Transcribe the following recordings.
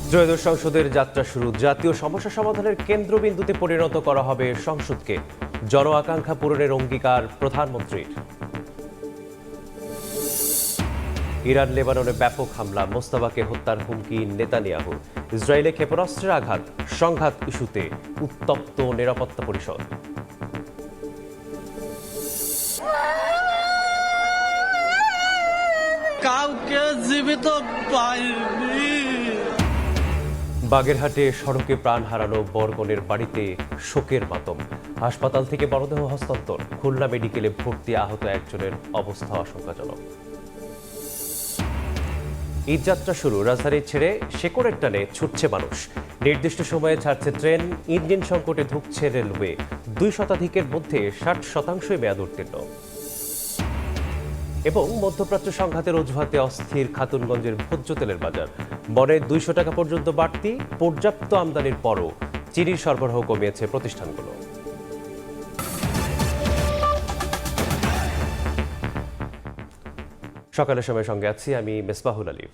ত্রয়োদশ সংসদের যাত্রা শুরু। জাতীয় সমস্যা সমাধানের কেন্দ্রবিন্দুতে পরিণত করা হবে সংসদকে। জন আকাঙ্ক্ষা পূরণের অঙ্গীকার প্রধানমন্ত্রীর। ইরান লেবাননে ব্যাপক হামলা, মোস্তাফাকে হত্যার হুমকি নেতানিয়াহুর। ইসরায়েলে ক্ষেপণাস্ত্রের আঘাত, সংঘাত ইস্যুতে উত্তপ্ত নিরাপত্তা পরিষদ। কাউকে জীবিত পাইনি। বাগেরহাটে সড়কে প্রাণ হারানো বরকনের বাড়িতে শোকের মাতম। হাসপাতাল থেকে মরদেহ হস্তান্তর। খুলনা মেডিকেলে ভর্তি আহত একজনের অবস্থা আশঙ্কাজনক। ঈদযাত্রা শুরু। রাজধানী ছেড়ে শেকড়ের টানে ছুটছে মানুষ। নির্দিষ্ট সময়ে ছাড়ছে ট্রেন। ইঞ্জিন সংকটে ধুঁকছে রেলওয়ে। 2 শতাধিকের মধ্যে 60% মেয়াদ উত্তীর্ণ। এবং মধ্যপ্রাচ্য সংঘাতের অজুহাতে অস্থির খাতুনগঞ্জের ভোজ্য তেলের বাজার। বনে 200 টাকা পর্যন্ত বাড়তি। পর্যাপ্ত আমদানির পরও চিনির সরবরাহ কমিয়েছে প্রতিষ্ঠানগুলো। সকালের সময় সঙ্গে আছি আমি মেসবাহুল আলিফ।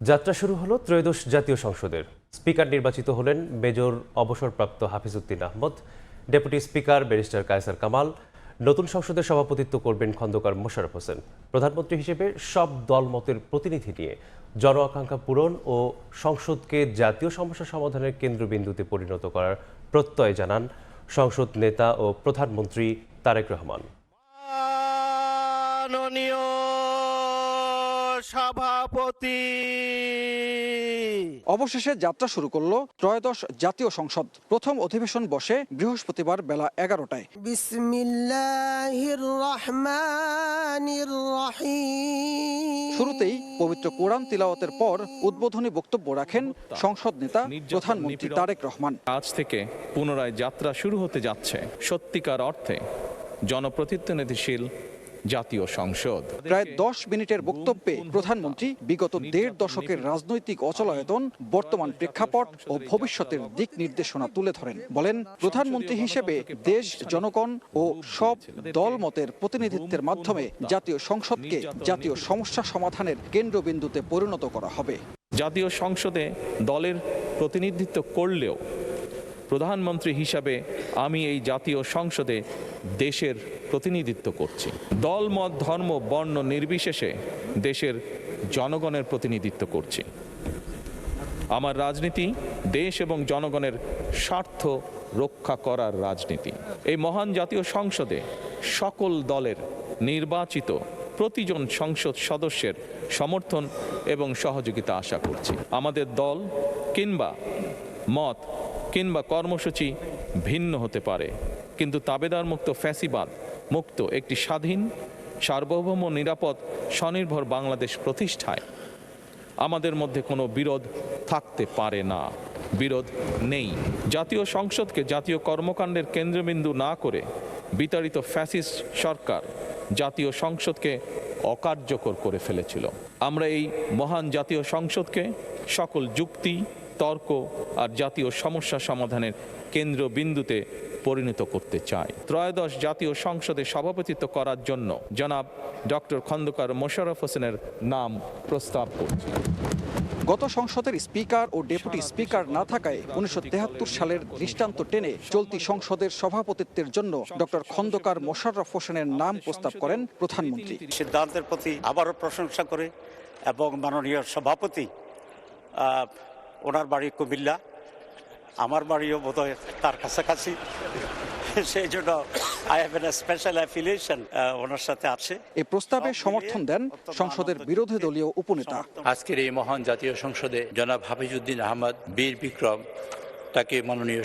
যাত্রা শুরু হলো ত্রয়োদশ জাতীয় সংসদের। স্পিকার নির্বাচিত হলেন মেজর অবসরপ্রাপ্ত Hafizuddin Ahmed. Deputy speaker barrister Kaiser Kamal. নতুন সংসদের সভাপতিত্ব করবেন খন্দকার মোশাররফ হোসেন। প্রধানমন্ত্রী হিসেবে সব দলমতের প্রতিনিধি নিয়ে জন আকাঙ্ক্ষা পূরণ ও সংসদকে জাতীয় সমস্যা সমাধানের কেন্দ্রবিন্দুতে পরিণত করার প্রত্যয় জানান সংসদ নেতা ও প্রধানমন্ত্রী তারেক রহমান। মাননীয় সভাপতি। অবশেষে যাত্রা শুরু করলো ত্রয়োদশ জাতীয় সংসদ। প্রথম অধিবেশন বসে বৃহস্পতিবার বেলা 11টায়। বিসমিল্লাহির রহমানির রহিম। শুরুতেই পবিত্র কোরআন তিলাওয়াতের পর উদ্বোধনী বক্তব্য রাখেন সংসদ নেতা প্রধানমন্ত্রী তারেক রহমান। আজ থেকে পুনরায় যাত্রা শুরু হতে যাচ্ছে সত্যিকার অর্থে জনপ্রতিনিধিশীল জাতীয় সংসদ। প্রায় 10 মিনিটের বক্তব্যে প্রধানমন্ত্রী বিগত 1.5 দশকের রাজনৈতিক অচলায়তন, বর্তমান প্রেক্ষাপট ও ভবিষ্যতের দিক নির্দেশনা তুলে ধরেন। বলেন, প্রধানমন্ত্রী হিসেবে দেশ, জনগণ ও সব দলমতের প্রতিনিধিত্বের মাধ্যমে জাতীয় সংসদকে জাতীয় সমস্যা সমাধানের কেন্দ্রবিন্দুতে পরিণত করা হবে। জাতীয় সংসদে দলের প্রতিনিধিত্ব করলেও প্রধানমন্ত্রী হিসাবে আমি এই জাতীয় সংসদে দেশের প্রতিনিধিত্ব করছি। দল, মত, ধর্ম, বর্ণ নির্বিশেষে দেশের জনগণের প্রতিনিধিত্ব করছি। আমার রাজনীতি দেশ এবং জনগণের স্বার্থ রক্ষা করার রাজনীতি। এই মহান জাতীয় সংসদে সকল দলের নির্বাচিত প্রতিজন সংসদ সদস্যের সমর্থন এবং সহযোগিতা আশা করছি। আমাদের দল কিংবা মত কিংবা কর্মসূচি ভিন্ন হতে পারে, কিন্তু তাবেদার মুক্ত, ফ্যাসিবাদ মুক্ত একটি স্বাধীন, সার্বভৌম, নিরাপদ, স্বনির্ভর বাংলাদেশ প্রতিষ্ঠায় আমাদের মধ্যে কোনো বিরোধ থাকতে পারে না। বিরোধ নেই। জাতীয় সংসদকে জাতীয় কর্মকাণ্ডের কেন্দ্রবিন্দু না করে বিতাড়িত ফ্যাসিস্ট সরকার জাতীয় সংসদকে অকার্যকর করে ফেলেছিল। আমরা এই মহান জাতীয় সংসদকে সকল যুক্তি, তর্ক আর জাতীয় সমস্যা সমাধানের কেন্দ্রবিন্দুতে পরিণত করতে চাই। ত্রয়োদশ জাতীয় সংসদে সভাপতিত্ব করার জন্য জনাব ডক্টর খন্দকার মোশাররফ হোসেনের নাম প্রস্তাব করছি। গত সংসদের স্পিকার ও ডেপুটি স্পিকার না থাকায় 1973 সালের দৃষ্টান্ত টেনে চলতি সংসদের সভাপতিত্বের জন্য ডক্টর খন্দকার মোশাররফ হোসেনের নাম প্রস্তাব করেন প্রধানমন্ত্রী। সিদ্ধান্তের প্রতি আবারও প্রশংসা করে এবং মাননীয় সভাপতি, ওনার বাড়ি কুমিল্লা, আমার বাড়িও বোধহয় তার কাছাকাছি, সেই জন্য I have a special affiliation ওনার সাথে আছে। এই প্রস্তাবে সমর্থন দেন সংসদের বিরোধী দলীয় উপনেতা। আজকের এই মহান জাতীয় সংসদে জনাব হাফিজউদ্দিন আহমদ বীর বিক্রম তাকে মাননীয়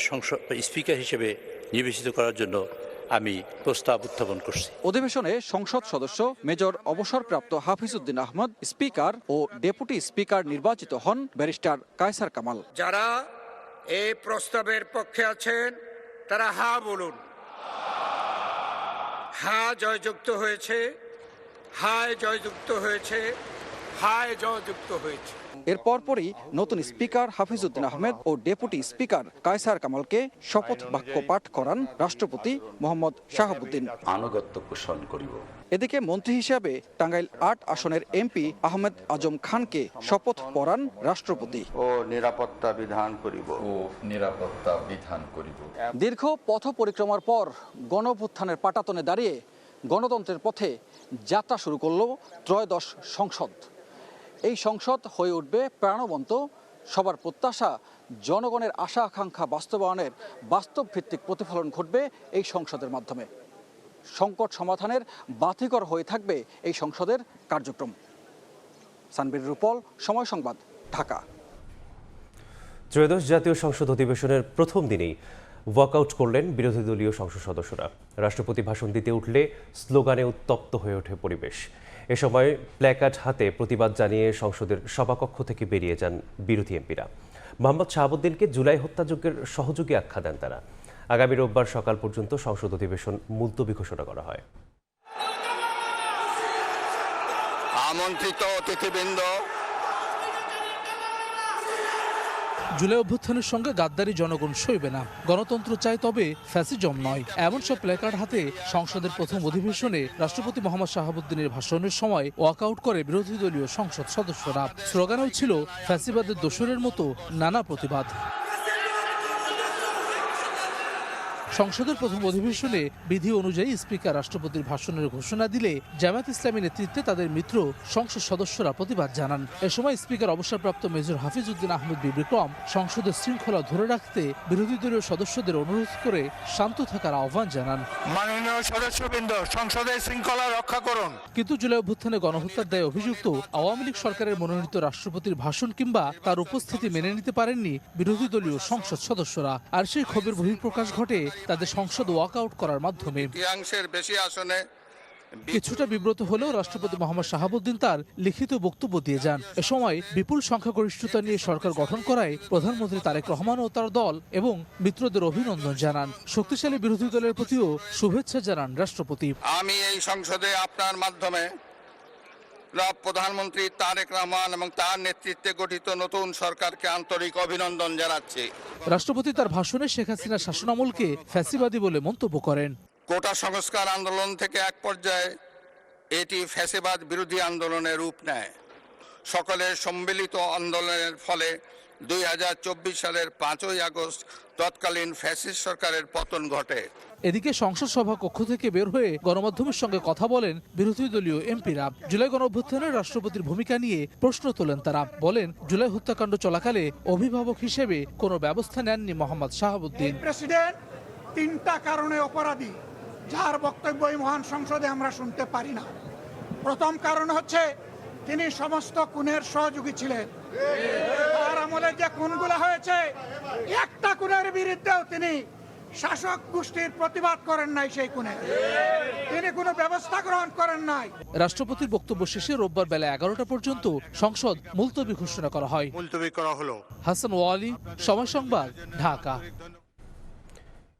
স্পিকার হিসেবে নির্বাচিত করার জন্য আমি প্রস্তাব উত্থাপন করছি। অধিবেশনে সংসদ সদস্য মেজর অবসরপ্রাপ্ত হাফিজউদ্দিন আহমদ স্পিকার ও ডেপুটি স্পিকার নির্বাচিত হন ব্যারিস্টার কায়সার কামাল। যারা এই প্রস্তাবের পক্ষে আছেন তারা হা বলুন। হা জয়যুক্ত হয়েছে, হায় জয়যুক্ত হয়েছে, হায় জয়যুক্ত হয়েছে। এর পরপরই নতুন স্পিকার হাফিজউদ্দিন আহমেদ ও ডেপুটি স্পিকার কায়সার কামালকে শপথ বাক্য পাঠ করান রাষ্ট্রপতি মোহাম্মদ শাহাবুদ্দিন। আনুগত্য পোষণ করিব। এদিকে মন্ত্রী হিসেবে টাঙ্গাইল ৮ আসনের এমপি আহমেদ আজম খানকে শপথ পড়ান রাষ্ট্রপতি। দীর্ঘ পথ পরিক্রমার পর গণঅভ্যুত্থানের পাটাতনে দাঁড়িয়ে গণতন্ত্রের পথে যাত্রা শুরু করল ত্রয়োদশ সংসদ। এই সংসদ হয়ে উঠবে প্রাণবন্ত, সবার প্রত্যাশা, জনগণের আশা আকাঙ্ক্ষা বাস্তবায়নের বাস্তব ভিত্তিক প্রতিফলন ঘটবে এই সংসদের মাধ্যমে। সংকট সমাধানের বাতিঘর হয়ে থাকবে এই সংসদের কার্যক্রম। সানবীর রূপল, সময় সংবাদ, ঢাকা। ত্রয়োদশ জাতীয় সংসদ অধিবেশনের প্রথম দিনেই ওয়াকআউট করলেন বিরোধী দলীয় সংসদ সদস্যরা। রাষ্ট্রপতি ভাষণ দিতে উঠলে স্লোগানে উত্তপ্ত হয়ে ওঠে পরিবেশ। এ সময় প্ল্যাকার্ড হাতে প্রতিবাদ জানিয়ে সংসদের সভাকক্ষ থেকে বেরিয়ে যান বিরোধী এমপিরা। মোহাম্মদ শাহাবুদ্দিনকে জুলাই হত্যাযজ্ঞের সহযোগী আখ্যা দেন তারা। আগামী রোববার সকাল পর্যন্ত সংসদ অধিবেশন মুলতবি ঘোষণা করা হয়। আমন্ত্রিত অতিথিবৃন্দ, জুলাই অভ্যুত্থানের সঙ্গে গাদ্দারি জনগণ সইবে না, গণতন্ত্র চায় তবে ফ্যাসিজম নয়, এমন সব প্ল্যাকার্ড হাতে সংসদের প্রথম অধিবেশনে রাষ্ট্রপতি মোহাম্মদ শাহাবুদ্দিনের ভাষণের সময় ওয়াকআউট করে বিরোধী দলীয় সংসদ সদস্যরা। স্লোগানেও ছিল ফ্যাসিবাদের দোসরের মতো নানা প্রতিবাদ। সংসদের প্রথম অধিবেশনে বিধি অনুযায়ী স্পিকার রাষ্ট্রপতির ভাষণের ঘোষণা দিলে জামায়াত ইসলামী নেতৃত্বে তাদের মিত্র সংসদ সদস্যরা প্রতিবাদ জানান। এ সময় স্পিকার অবসরপ্রাপ্ত মেজর হাফিজউদ্দিন আহমেদ বীর বিক্রম সংসদের শৃঙ্খলা ধরে রাখতে বিরোধী দলীয় সদস্যদের অনুরোধ করে শান্ত থাকার আহ্বান জানান। মাননীয় সদস্যবৃন্দ, সংসদের শৃঙ্খলা রক্ষা করুন। কিন্তু জুলাই অভ্যুত্থানে গণহত্যার দায়ে অভিযুক্ত আওয়ামী লীগ সরকারের মনোনীত রাষ্ট্রপতির ভাষণ কিংবা তার উপস্থিতি মেনে নিতে পারেননি বিরোধী দলীয় সংসদ সদস্যরা। আর সেই ক্ষোভের বহিঃপ্রকাশ ঘটে তাদের সংসদ ওয়াকআউট করার মাধ্যমে। বেশি আসনে কিছুটা বিব্রত হলেও রাষ্ট্রপতি মোহাম্মদ শাহাবুদ্দিন তার লিখিত বক্তব্য দিয়ে যান। এ সময় বিপুল সংখ্যাগরিষ্ঠতা নিয়ে সরকার গঠন করায় প্রধানমন্ত্রী তারেক রহমান ও তার দল এবং মিত্রদের অভিনন্দন জানান। শক্তিশালী বিরোধী দলের প্রতিও শুভেচ্ছা জানান রাষ্ট্রপতি। আমি এই সংসদে আপনার মাধ্যমে প্রধানমন্ত্রী তারেক রহমান এবং তার নেতৃত্বে গঠিত নতুন সরকারকে আন্তরিক অভিনন্দন জানাচ্ছি। রাষ্ট্রপতি তার ভাষণে শেখ হাসিনার শাসনামলকে ফ্যাসিবাদী বলে মন্তব্য করেন। কোটা সংস্কার আন্দোলন থেকে এক পর্যায়ে এটি ফ্যাসিবাদ বিরোধী আন্দোলনের রূপ নেয়। সকলের সম্মিলিত আন্দোলনের ফলে 2024 সালের 5ই আগস্ট তৎকালীন ফ্যাসিস্ট সরকারের পতন ঘটে। এদিকে সংসদ সভা কক্ষ থেকে বের হয়ে গণমাধ্যমের সঙ্গে কথা বলেন বিরোধী দলীয় এমপিরা। জুলাই গণঅভ্যুত্থানে রাষ্ট্রপতির ভূমিকা নিয়ে প্রশ্ন তোলেন তারা। বলেন, জুলাই হত্যাকাণ্ড চলাকালে অভিভাবক হিসেবে কোনো ব্যবস্থা নেননি মোহাম্মদ শাহাবুদ্দিন। প্রেসিডেন্ট 3টা কারণে অপরাধী, যার বক্তব্য এই মহান সংসদে আমরা শুনতে পারি না। প্রথম কারণ হচ্ছে তিনি সমস্ত খুনের সহযোগী ছিলেন। তার আমলে যে খুনগুলো হয়েছে, একটা খুনের বিরুদ্ধেও তিনি শাসক গোষ্ঠীর প্রতিবাদ করেন নাই, সেই খুনে তিনি কোনো ব্যবস্থা গ্রহণ করেন নাই। রাষ্ট্রপতির বক্তব্য শেষে রোববার বেলা 11টা পর্যন্ত সংসদ মুলতবি ঘোষণা করা হয়। মুলতবি করা হলো। হাসান ওয়ালি, সময় সংবাদ, ঢাকা।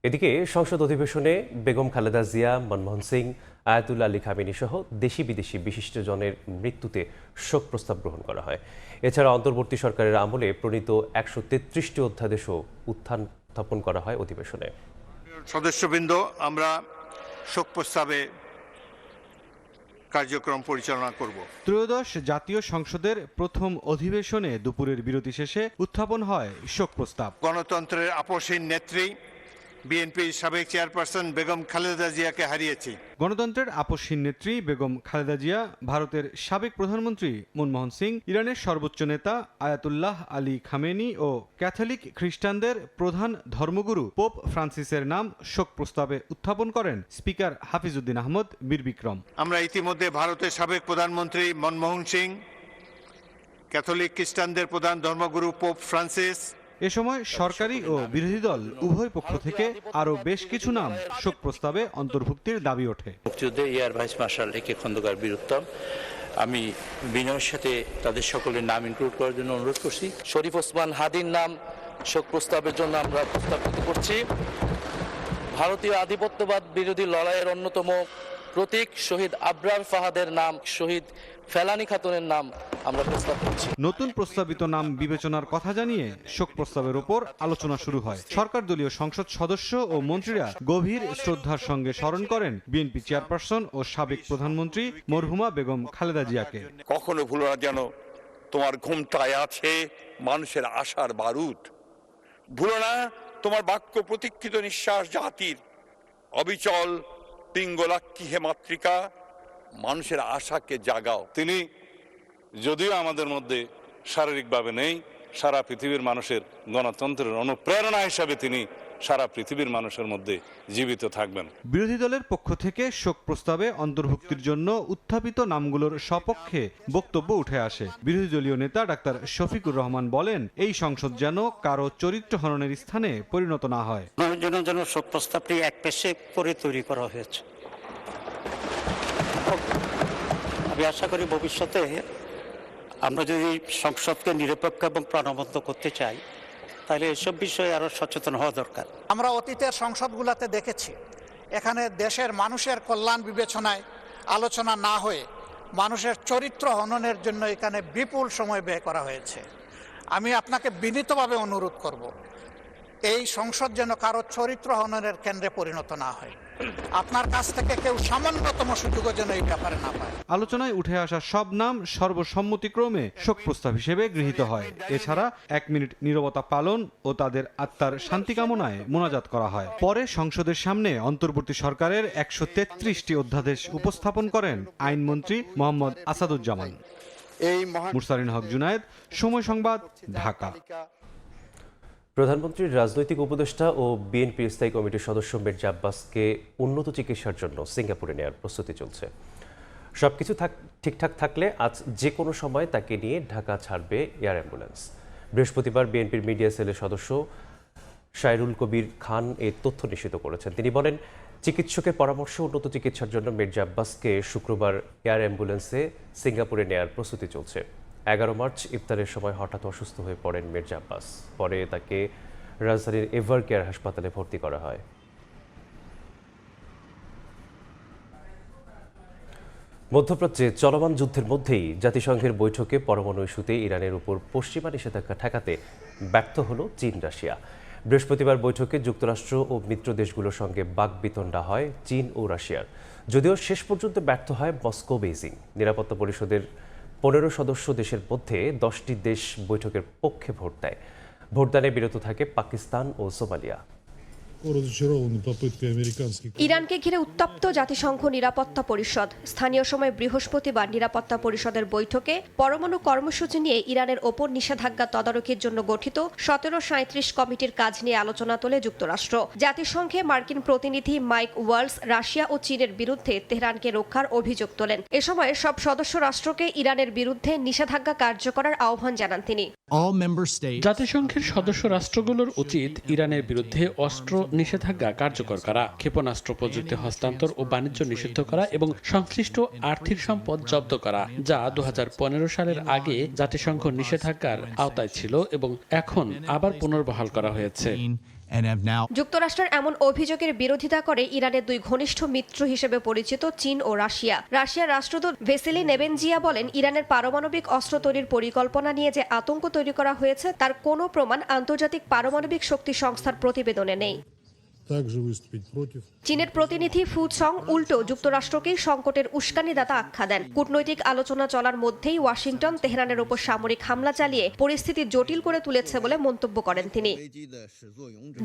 এদিকে সংসদ অধিবেশনে Begum Khaleda Zia, Manmohan Singh, Ayatollah Ali Khamenei সহ দেশি বিদেশি বিশিষ্টজনের মৃত্যুতে শোক প্রস্তাব গ্রহণ করা হয়। এছাড়া অন্তর্বর্তী সরকারের আমলে প্রণীত 133টি অধ্যাদেশও উত্থাপন করা হয় অধিবেশনে। সদস্যবৃন্দ, আমরা শোক প্রস্তাবে কার্যক্রম পরিচালনা করব। ত্রয়োদশ জাতীয় সংসদের প্রথম অধিবেশনে দুপুরের বিরতি শেষে উত্থাপন হয় শোক প্রস্তাব। গণতন্ত্রের আপসহীন নেত্রী বিএনপির সাবেক চেয়ারপারসন বেগম খালেদা জিয়াকে হারিয়েছি। গণতন্ত্রের আপসহীন নেত্রী বেগম খালেদা জিয়া, ভারতের সাবেক প্রধানমন্ত্রী মনমোহন সিং, ইরানের সর্বোচ্চ নেতা আয়াতুল্লাহ আলী খামেনি ও ক্যাথলিক খ্রিস্টানদের প্রধান ধর্মগুরু পোপ ফ্রান্সিসের নাম শোক প্রস্তাবে উত্থাপন করেন স্পিকার হাফিজউদ্দিন আহমেদ বীর বিক্রম। আমরা ইতিমধ্যে ভারতের সাবেক প্রধানমন্ত্রী মনমোহন সিং, ক্যাথলিক খ্রিস্টানদের প্রধান ধর্মগুরু পোপ ফ্রান্সিস। এ সময় সরকারি ও বিরোধী দল উভয় পক্ষ থেকে আরও বেশ কিছু নাম শোক প্রস্তাবে অন্তর্ভুক্তির দাবি ওঠে। মুক্তিযুদ্ধে এয়ার ভাইস মার্শাল একে খন্দকার বীরুত্তম, আমি বিনয়ের সাথে তাদের সকলের নাম ইনক্লুড করার জন্য অনুরোধ করছি। শরীফ ওসমান হাদির নাম শোক প্রস্তাবের জন্য আমরা প্রস্তাবিত করছি। ভারতীয় আধিপত্যবাদ বিরোধী লড়াইয়ের অন্যতম প্রতীক শহীদ আবরার ফাহাদের নাম, শহীদ ফেলানী খাতুনের নাম আমরা প্রস্তাব করছি। নতুন প্রস্তাবিত নাম বিবেচনার কথা জানিয়ে শোক প্রস্তাবের উপর আলোচনা শুরু হয়। সরকার দলীয় সংসদ সদস্য ও মন্ত্রীরা গভীর শ্রদ্ধার সঙ্গে স্মরণ করেন বিএনপি চেয়ারপারসন ও সাবেক প্রধানমন্ত্রী মরহুমা বেগম খালেদা জিয়াকে। কখনো ভুলো না যেন তোমার ঘুমটায় আছে মানুষের আশার বারুদ। ভুলো না তোমার বাক্য প্রতীক্ষিত নিঃশ্বাস জাতির অবিচল পিঙ্গলাক্ষী হে মাতৃকা, মানুষের আশাকে জাগাও। তিনি যদিও আমাদের মধ্যে শারীরিকভাবে নেই, সারা পৃথিবীর মানুষের গণতন্ত্রের অনুপ্রেরণা হিসাবে তিনি সারা পৃথিবীর মানুষের মধ্যে জীবিত থাকবেন। বিরোধী দলের পক্ষ থেকে শোক প্রস্তাবে অন্তর্ভুক্তির জন্য উত্থাপিত নামগুলোর সপক্ষে বক্তব্য উঠে আসে। বিরোধী দলীয় নেতা ডাক্তার শফিকুর রহমান বলেন, এই সংসদ যেন কারো চরিত্র হননের স্থানে পরিণত না হয়। যেন শোক প্রস্তাবটি এক পেশে করে তৈরি করা হয়েছে। আমি আশা করি ভবিষ্যতে আমরা যদি সংসদকে নিরপেক্ষ এবং প্রাণবন্ত করতে চাই, তাহলে এসব বিষয়ে আরো সচেতন হওয়া দরকার। আমরা অতীতের সংসদগুলোতে দেখেছি, এখানে দেশের মানুষের কল্যাণ বিবেচনায় আলোচনা না হয়ে মানুষের চরিত্র হননের জন্য এখানে বিপুল সময় ব্যয় করা হয়েছে। আমি আপনাকে বিনীতভাবে অনুরোধ করব, এই সংসদ যেন কারো চরিত্র হননের কেন্দ্রে পরিণত না হয়। আপনার কাছ থেকে কেউ সামান্যতম সুযোগও যেন এই ব্যাপারে না পায়। আলোচনায় উঠে আসা সব নাম সর্বসম্মতিক্রমে শোক প্রস্তাব হিসেবে গৃহীত হয়। এছাড়া 1 মিনিট নীরবতা পালন ও তাদের আত্মার শান্তি কামনায় মোনাজাত করা হয়। পরে সংসদের সামনে অন্তর্বর্তী সরকারের 133টি অধ্যাদেশ উপস্থাপন করেন আইনমন্ত্রী মোহাম্মদ আসাদুজ্জামান। মুরসালিন হক জুনায়েদ, সময় সংবাদ, ঢাকা। প্রধানমন্ত্রীর রাজনৈতিক উপদেষ্টা ও বিএনপির স্থায়ী কমিটির সদস্য মির্জা আব্বাসকে উন্নত চিকিৎসার জন্য সিঙ্গাপুরে নেওয়ার প্রস্তুতি চলছে। সবকিছু ঠিকঠাক থাকলে আজ যে কোনো সময় তাকে নিয়ে ঢাকা ছাড়বে এয়ার অ্যাম্বুলেন্স। বৃহস্পতিবার বিএনপির মিডিয়া সেলের সদস্য শায়রুল কবির খান এই তথ্য নিশ্চিত করেছেন। তিনি বলেন, চিকিৎসকের পরামর্শ উন্নত চিকিৎসার জন্য মির্জা আব্বাসকে শুক্রবার এয়ার অ্যাম্বুলেন্সে সিঙ্গাপুরে নেওয়ার প্রস্তুতি চলছে। 11 মার্চ ইফতারের সময় হঠাৎ অসুস্থ হয়ে পড়েন মির্জা আব্বাস। পরে তাকে রাজধানীর এভার কেয়ার হাসপাতালে ভর্তি করা হয়। মধ্যপ্রাচ্যে চলমান যুদ্ধের মধ্যেই জাতিসংঘের বৈঠকে পরমাণু ইস্যুতে ইরানের উপর পশ্চিমা নিষেধাজ্ঞা ঠেকাতে ব্যর্থ হল চীন রাশিয়া। বৃহস্পতিবার বৈঠকে যুক্তরাষ্ট্র ও মিত্র দেশগুলোর সঙ্গে বাকবিতণ্ডা হয় চীন ও রাশিয়ার। যদিও শেষ পর্যন্ত ব্যর্থ হয় মস্কো বেইজিং। নিরাপত্তা পরিষদের 15 সদস্য দেশের মধ্যে 10টি দেশ বৈঠকের পক্ষে ভোট দেয়। ভোটদানে বিরত থাকে পাকিস্তান ও সোমালিয়া। ইরানকে ঘিরে উত্তপ্ত জাতিসংঘ নিরাপত্তা পরিষদ। স্থানীয় সময় বৃহস্পতিবার নিরাপত্তা পরিষদের বৈঠকে পরমাণু কর্মসূচি নিয়ে ইরানের ওপর নিষেধাজ্ঞা তদারকির জন্য গঠিত 1737 কমিটির কাজ নিয়ে আলোচনা তোলে যুক্তরাষ্ট্র। জাতিসংঘে মার্কিন প্রতিনিধি মাইক ওয়ালস রাশিয়া ও চীনের বিরুদ্ধে তেহরানকে রক্ষার অভিযোগ তোলেন। এ সময় সব সদস্য রাষ্ট্রকে ইরানের বিরুদ্ধে নিষেধাজ্ঞা কার্যকরার আহ্বান জানান তিনি। জাতিসংঘের সদস্য রাষ্ট্রগুলোর উচিত ইরানের বিরুদ্ধে অস্ত্র নিষেধাজ্ঞা কার্যকর করা, ক্ষেপণাস্ত্র প্রযুক্তি হস্তান্তর ও বাণিজ্য নিষিদ্ধ করা এবং সংশ্লিষ্ট আর্থিক সম্পদ জব্দ করা, যা 2015 সালের আগে জাতিসংঘ নিষেধাজ্ঞার আওতায় ছিল এবং এখন আবার পুনর্বহাল করা হয়েছে। যুক্তরাষ্ট্রের এমন অভিযোগের বিরোধিতা করে ইরানের 2 ঘনিষ্ঠ মিত্র হিসেবে পরিচিত চীন ও রাশিয়া। রাশিয়ার রাষ্ট্রদূত ভেসিলি নেবেনজিয়া বলেন, ইরানের পারমাণবিক অস্ত্র তৈরির পরিকল্পনা নিয়ে যে আতঙ্ক তৈরি করা হয়েছে তার কোনো প্রমাণ আন্তর্জাতিক পারমাণবিক শক্তি সংস্থার প্রতিবেদনে নেই। চীনের প্রতিনিধি ফু চং উল্টো যুক্তরাষ্ট্রকেই সংকটের উস্কানিদাতা আখ্যা দেন। কূটনৈতিক আলোচনা চলার মধ্যেই ওয়াশিংটন তেহরানের উপর সামরিক হামলা চালিয়ে পরিস্থিতি জটিল করে তুলেছে বলে মন্তব্য করেন তিনি।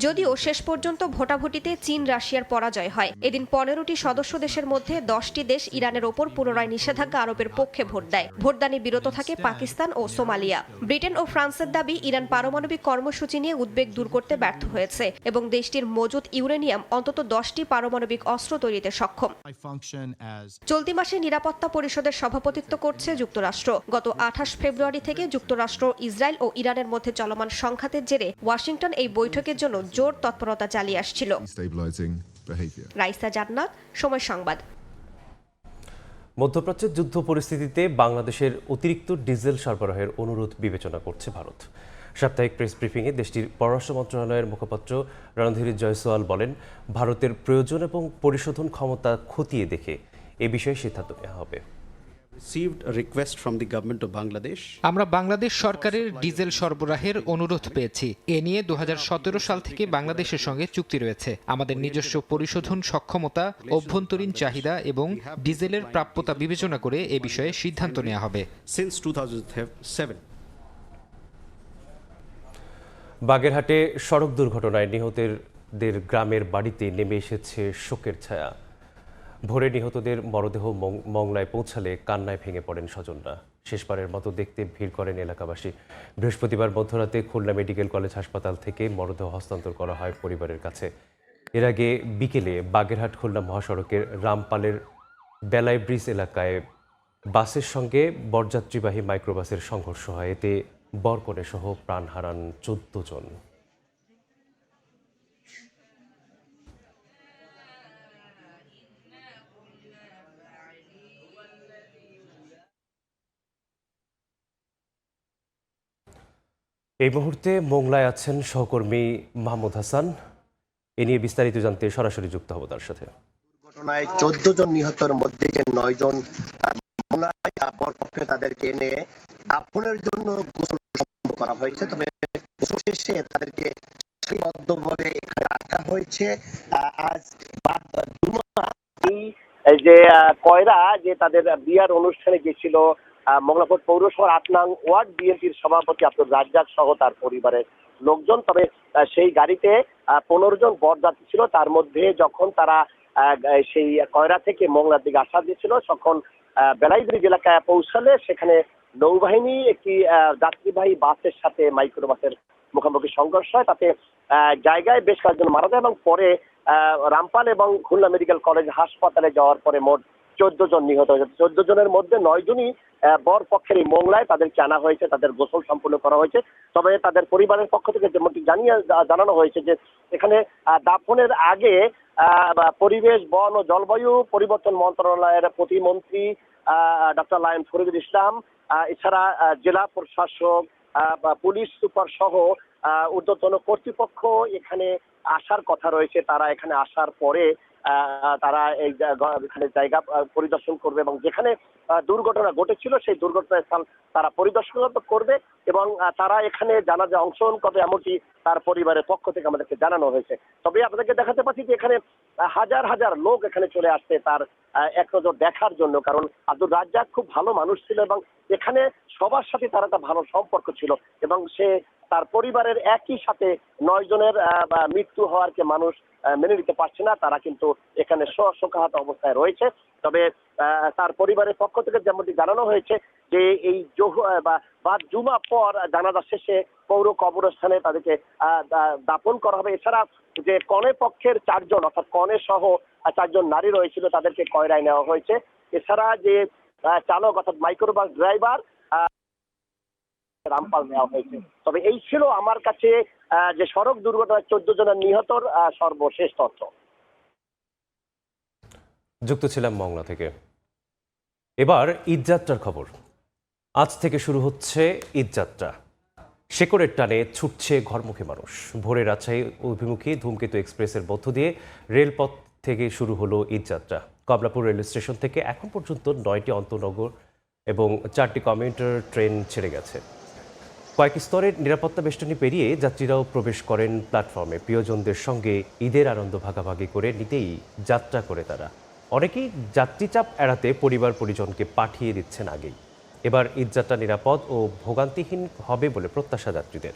যদিও শেষ পর্যন্ত ভোটাভুটিতে চীন রাশিয়ার পরাজয় হয়। এদিন 15টি সদস্য দেশের মধ্যে 10টি দেশ ইরানের ওপর পুনরায় নিষেধাজ্ঞা আরোপের পক্ষে ভোট দেয়। ভোটদানে বিরত থাকে পাকিস্তান ও সোমালিয়া। ব্রিটেন ও ফ্রান্সের দাবি, ইরান পারমাণবিক কর্মসূচি নিয়ে উদ্বেগ দূর করতে ব্যর্থ হয়েছে এবং দেশটির মজুদ ইউরেনিয়াম অন্তত 10টি পারমাণবিক অস্ত্র তৈরিতে সক্ষম। চলতি মাসে নিরাপত্তা পরিষদের সভাপতিত্ব করছে যুক্তরাষ্ট্র। গত 28 ফেব্রুয়ারি থেকে যুক্তরাষ্ট্র, ইসরায়েল ও ইরানের মধ্যে চলমান সংঘাতের জেরে ওয়াশিংটন এই বৈঠকের জন্য জোর তৎপরতা চালিয়ে আসছিল। রাইসা জান্নাত, সময় সংবাদ। মধ্যপ্রাচ্যের যুদ্ধ পরিস্থিতিতে বাংলাদেশের অতিরিক্ত ডিজেল সরবরাহের অনুরোধ বিবেচনা করছে ভারত। সাপ্তাহিক প্রেস ব্রিফিংয়ে দেশটির পররাষ্ট্র মন্ত্রণালয়ের মুখপাত্র রণধীর জয়সওয়াল বলেন, ভারতের প্রয়োজন এবং পরিশোধন ক্ষমতা খতিয়ে দেখে এ বিষয়ে সিদ্ধান্ত নেওয়া হবে। আমরা বাংলাদেশ সরকারের ডিজেল সরবরাহের অনুরোধ পেয়েছি। এ নিয়ে 2017 সাল থেকে বাংলাদেশের সঙ্গে চুক্তি রয়েছে। আমাদের নিজস্ব পরিশোধন সক্ষমতা, অভ্যন্তরীণ চাহিদা এবং ডিজেলের প্রাপ্যতা বিবেচনা করে এ বিষয়ে সিদ্ধান্ত নেওয়া হবে। বাগেরহাটে সড়ক দুর্ঘটনায় নিহতদের গ্রামের বাড়িতে নেমে এসেছে শোকের ছায়া। ভোরে নিহতদের মরদেহ মংলায় পৌঁছালে কান্নায় ভেঙে পড়েন স্বজনরা। শেষবারের মতো দেখতে ভিড় করেন এলাকাবাসী। বৃহস্পতিবার মধ্যরাতে খুলনা মেডিকেল কলেজ হাসপাতাল থেকে মরদেহ হস্তান্তর করা হয় পরিবারের কাছে। এর আগে বিকেলে বাগেরহাট খুলনা মহাসড়কের রামপালের বেলাই ব্রিজ এলাকায় বাসের সঙ্গে বরযাত্রীবাহী মাইক্রোবাসের সংঘর্ষ হয়। এতে বরকনে সহ প্রাণ হারান 14 জন। এই মুহূর্তে মোংলায় আছেন সহকর্মী মাহমুদ হাসান। এ নিয়ে বিস্তারিত জানতে সরাসরি যুক্ত হব তার সাথে। ঘটনায় 14 জন নিহতের মধ্যে যে 9 জন পক্ষে তাদেরকে এনে দাফনের জন্য গোসল করা হয়েছে। তবে গোসল শেষে তাদেরকে সারিবদ্ধভাবে এখানে রাখা হয়েছে। আজ এই যে কয়রা যে তাদের বিয়ার অনুষ্ঠানে গেছিল মংলাপুর পৌরসভার 8 নং ওয়ার্ড বিএনপির সভাপতি আব্দুর রাজ্জাক সহ তার পরিবারের লোকজন। তবে সেই গাড়িতে 15 জন বরযাত্রী ছিল। তার মধ্যে যখন তারা সেই কয়রা থেকে মংলার দিকে আসা দিয়েছিল তখন বেলাইব্রিজ এলাকায় পৌঁছালে সেখানে নৌবাহিনী একটি যাত্রীবাহী বাসের সাথে মাইক্রোবাসের মুখোমুখি সংঘর্ষ হয়। তাতে জায়গায় বেশ কয়েকজন মারা যায় এবং পরে রামপাল এবং খুলনা মেডিকেল কলেজ হাসপাতালে যাওয়ার পরে মোট 14 জন নিহত হয়েছে। 14 জনের মধ্যে 9 জনই বর পক্ষের এই মোংলায় তাদেরকে আনা হয়েছে, তাদের গোসল সম্পূর্ণ করা হয়েছে। তবে তাদের পরিবারের পক্ষ থেকে যেমনটি জানানো হয়েছে যে এখানে দাফনের আগে পরিবেশ, বন ও জলবায়ু পরিবর্তন মন্ত্রণালয়ের প্রতিমন্ত্রী ডক্টর লায়ন ফরিদুল ইসলাম, এছাড়া জেলা প্রশাসক, পুলিশ সুপার সহ ঊর্ধ্বতন কর্তৃপক্ষ এখানে আসার কথা রয়েছে। তারা এখানে আসার পরে তারা এখানে জায়গা পরিদর্শন করবে এবং যেখানে দুর্ঘটনা ঘটেছিল সেই দুর্ঘটনাস্থল তারা পরিদর্শন করবে এবং তারা এখানে জানাজা অংশগ্রহণ করবে এমনটি তার পরিবারের পক্ষ থেকে আমাদেরকে জানানো হয়েছে। তবে আপনাদেরকে দেখাতে পাচ্ছি যে এখানে হাজার হাজার লোক এখানে চলে আসছে তার এক নজর দেখার জন্য। কারণ আব্দুর রাজ্জাক খুব ভালো মানুষ ছিল এবং এখানে সবার সাথে তার একটা ভালো সম্পর্ক ছিল এবং সে তার পরিবারের একই সাথে 9 জনের মৃত্যু হওয়ারকে মানুষ মেনে নিতে পারছে না। তারা কিন্তু এখানে শোকাহত অবস্থায় রয়েছে। তবে তার পরিবারের পক্ষ থেকে যেমনটি জানানো হয়েছে যে এই বাদ জুমা পর জানাজা শেষে পৌর কবরস্থানে তাদেরকে দাফন করা হবে। এছাড়া যে কনে পক্ষের 4 জন অর্থাৎ কনে সহ 4 জন নারী রয়েছিল তাদেরকে কয়রায় নেওয়া হয়েছে। এছাড়া যে চালক অর্থাৎ মাইক্রোবাস ড্রাইভার রামপাল নেওয়া হয়েছে। তবে এই ছিল আমার কাছে যে সড়ক দুর্ঘটনায় 14 জনের নিহতর সর্বশেষ তথ্য। যুক্ত ছিলাম মংলা থেকে। এবার ঈদযাত্রার খবর। আজ থেকে শুরু হচ্ছে ঈদযাত্রা। শেকড়ের টানে ছুটছে ঘরমুখী মানুষ। ভোরে রাজশাহী অভিমুখী ধূমকেতু এক্সপ্রেসের মধ্য দিয়ে রেলপথ থেকে শুরু হলো ঈদযাত্রা। কমলাপুর রেল স্টেশন থেকে এখন পর্যন্ত 9টি আন্তনগর এবং 4টি কমিউটার ট্রেন ছেড়ে গেছে। কয়েক স্তরের নিরাপত্তা বেষ্টনী পেরিয়ে যাত্রীরাও প্রবেশ করেন প্ল্যাটফর্মে। প্রিয়জনদের সঙ্গে ঈদের আনন্দ ভাগাভাগি করে নিতেই যাত্রা করে তারা। অনেকেই যাত্রী চাপ এড়াতে পরিবার পরিজনকে পাঠিয়ে দিচ্ছেন আগেই। এবার ঈদযাত্রা নিরাপদ ও ভোগান্তিহীন হবে বলে প্রত্যাশা যাত্রীদের।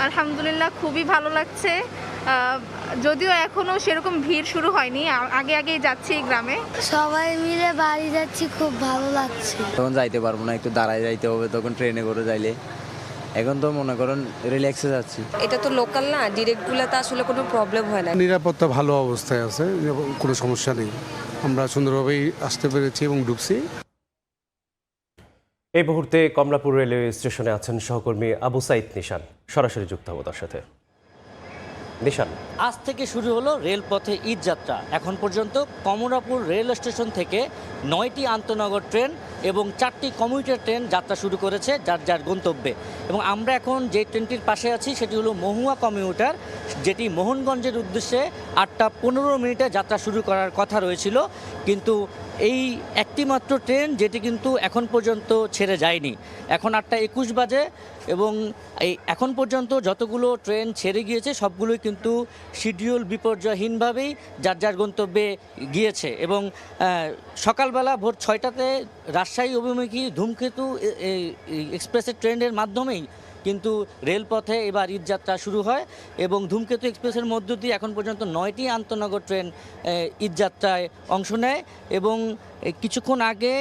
আলহামদুলিল্লাহ, খুবই ভালো লাগছে। যদিও এখনো সেরকম ভিড় শুরু হয়নি, আগেই যাচ্ছি গ্রামে। সবাই মিলে বাড়ি যাচ্ছি, খুব ভালো লাগছে। তখন যাইতে পারবো না, একটু দাঁড়ায় যাইতে হবে, তখন ট্রেনে করে যাইলে। এখন তো মনে করেন রিল্যাক্সে যাচ্ছি। এটা তো লোকাল না, ডিরেক্টগুলোতে আসলে কোনো প্রবলেম হয় না। নিরাপত্তা ভালো অবস্থায় আছে, কোনো সমস্যা নেই। আমরা সুন্দরভাবেই আসতে পেরেছি এবং ঢুকছি। এই মুহূর্তে কমলাপুর রেলওয়ে স্টেশনে আছেন সহকর্মী আবু সাইদ নিশান। সরাসরি যুক্ত হব তার সাথে। নিশান, আজ থেকে শুরু হলো রেলপথে ঈদযাত্রা। এখন পর্যন্ত কমলাপুর রেল স্টেশন থেকে 9টি আন্তনগর ট্রেন এবং 4টি কমিউটার ট্রেন যাত্রা শুরু করেছে যার যার গন্তব্যে। এবং আমরা এখন যে ট্রেনটির পাশে আছি সেটি হলো মহুয়া কমিউটার। যেটি মোহনগঞ্জের উদ্দেশ্যে 8টা 15 মিনিটে যাত্রা শুরু করার কথা রয়েছিল, কিন্তু এই একটি মাত্র ট্রেন যেটি কিন্তু এখন পর্যন্ত ছেড়ে যায়নি। এখন 8টা 21 বাজে এবং এই এখন পর্যন্ত যতগুলো ট্রেন ছেড়ে গিয়েছে সবগুলোই কিন্তু শিডিউল বিপর্যয়হীনভাবেই যার যার গন্তব্যে গিয়েছে। এবং সকালবেলা ভোর 6টাতে রাজশাহী অভিমুখী ধূমকেতু এক্সপ্রেসের ট্রেনের মাধ্যমেই কিন্তু রেলপথে এবার ঈদযাত্রা শুরু হয় এবং ধূমকেতু এক্সপ্রেসের মধ্য দিয়ে এখন পর্যন্ত 9টি আন্তনগর ট্রেন ঈদযাত্রায় অংশ নেয় এবং কিছুক্ষণ আগে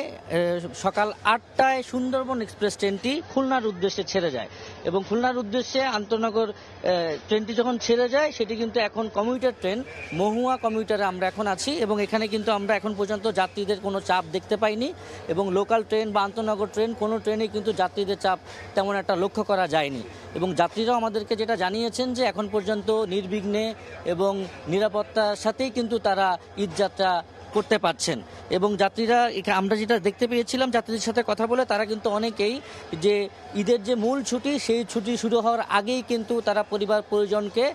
সকাল 8টায় সুন্দরবন এক্সপ্রেস ট্রেনটি খুলনার উদ্দেশ্যে ছেড়ে যায় এবং খুলনার উদ্দেশ্যে আন্তনগর ট্রেনটি যখন ছেড়ে যায় সেটি কিন্তু এখন কমিউটার ট্রেন মহুয়া কমিউটারে আমরা এখন আছি এবং এখানে কিন্তু আমরা এখন পর্যন্ত যাত্রীদের কোনো চাপ দেখতে পাইনি এবং লোকাল ট্রেন বা আন্তনগর ট্রেন কোনো ট্রেনেই কিন্তু যাত্রীদের চাপ তেমন একটা লক্ষ্য করা যায়নি এবং যাত্রীরাও আমাদেরকে যেটা জানিয়েছেন যে এখন পর্যন্ত নির্বিঘ্নে এবং নিরাপত্তার সাথেই কিন্তু তারা ঈদযাত্রা করতে পারছেন এবং যাত্রীরা আমরা যেটা দেখতে পেয়েছিলাম যাত্রীদের সাথে কথা বলে তারা কিন্তু অনেকেই যে ঈদের যে মূল ছুটি সেই ছুটি শুরু হওয়ার আগেই কিন্তু তারা পরিবার পরিজনকে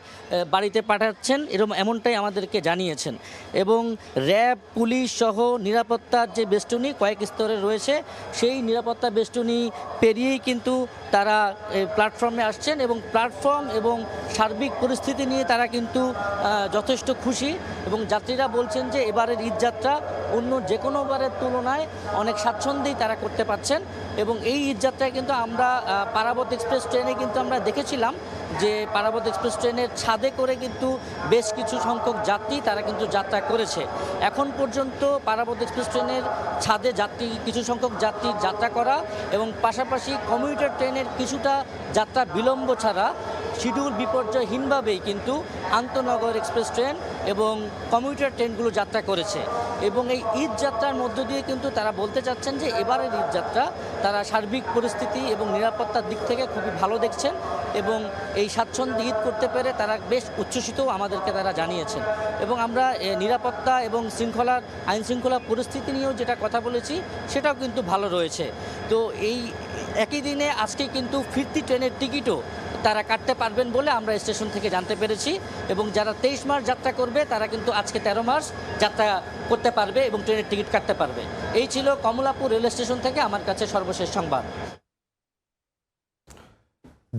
বাড়িতে পাঠাচ্ছেন এমনটাই আমাদেরকে জানিয়েছেন এবং র্যাব পুলিশ সহ নিরাপত্তার যে বেষ্টনী কয়েক স্তরে রয়েছে সেই নিরাপত্তা বেষ্টনী পেরিয়েই কিন্তু তারা প্ল্যাটফর্মে আসছেন এবং প্ল্যাটফর্ম এবং সার্বিক পরিস্থিতি নিয়ে তারা কিন্তু যথেষ্ট খুশি এবং যাত্রীরা বলছেন যে এবারের ঈদযাত্রা অন্য যে কোনো বারের তুলনায় অনেক স্বাচ্ছন্দ্যেই তারা করতে পারছেন এবং এই ঈদযাত্রায় কিন্তু আমরা পারাবত এক্সপ্রেস ট্রেনে কিন্তু আমরা দেখেছিলাম যে পারাবত এক্সপ্রেস ট্রেনের ছাদে করে কিন্তু বেশ কিছু সংখ্যক যাত্রী তারা কিন্তু যাত্রা করেছে। এখন পর্যন্ত পারাবত এক্সপ্রেস ট্রেনের ছাদে কিছু সংখ্যক যাত্রী যাত্রা করা এবং পাশাপাশি কমিউটার ট্রেনের কিছুটা যাত্রা বিলম্ব ছাড়া শিডিউল বিপর্যয়হীনভাবেই কিন্তু আন্তনগর এক্সপ্রেস ট্রেন এবং কমিউটার ট্রেনগুলো যাত্রা করেছে এবং এই ঈদ যাত্রার মধ্য দিয়ে কিন্তু তারা বলতে চাচ্ছেন যে এবারের ঈদযাত্রা তারা সার্বিক পরিস্থিতি এবং নিরাপত্তার দিক থেকে খুবই ভালো দেখছেন এবং এই স্বাচ্ছন্দ্যে ঈদ করতে পেরে তারা বেশ উচ্ছ্বসিতও আমাদেরকে তারা জানিয়েছেন এবং আমরা নিরাপত্তা এবং আইন শৃঙ্খলা পরিস্থিতি নিয়েও যেটা কথা বলেছি সেটাও কিন্তু ভালো রয়েছে। তো এই একই দিনে আজকে কিন্তু ফিরতি ট্রেনের টিকিটও তারা কাটতে পারবেন বলে আমরা স্টেশন থেকে জানতে পেরেছি এবং যারা 23 মার্চ যাত্রা করবে তারা কিন্তু আজকে 13 মার্চ যাত্রা করতে পারবে এবং ট্রেনের টিকিট কাটতে পারবে। এই ছিল কমলাপুর রেল স্টেশন থেকে আমার কাছে সর্বশেষ সংবাদ।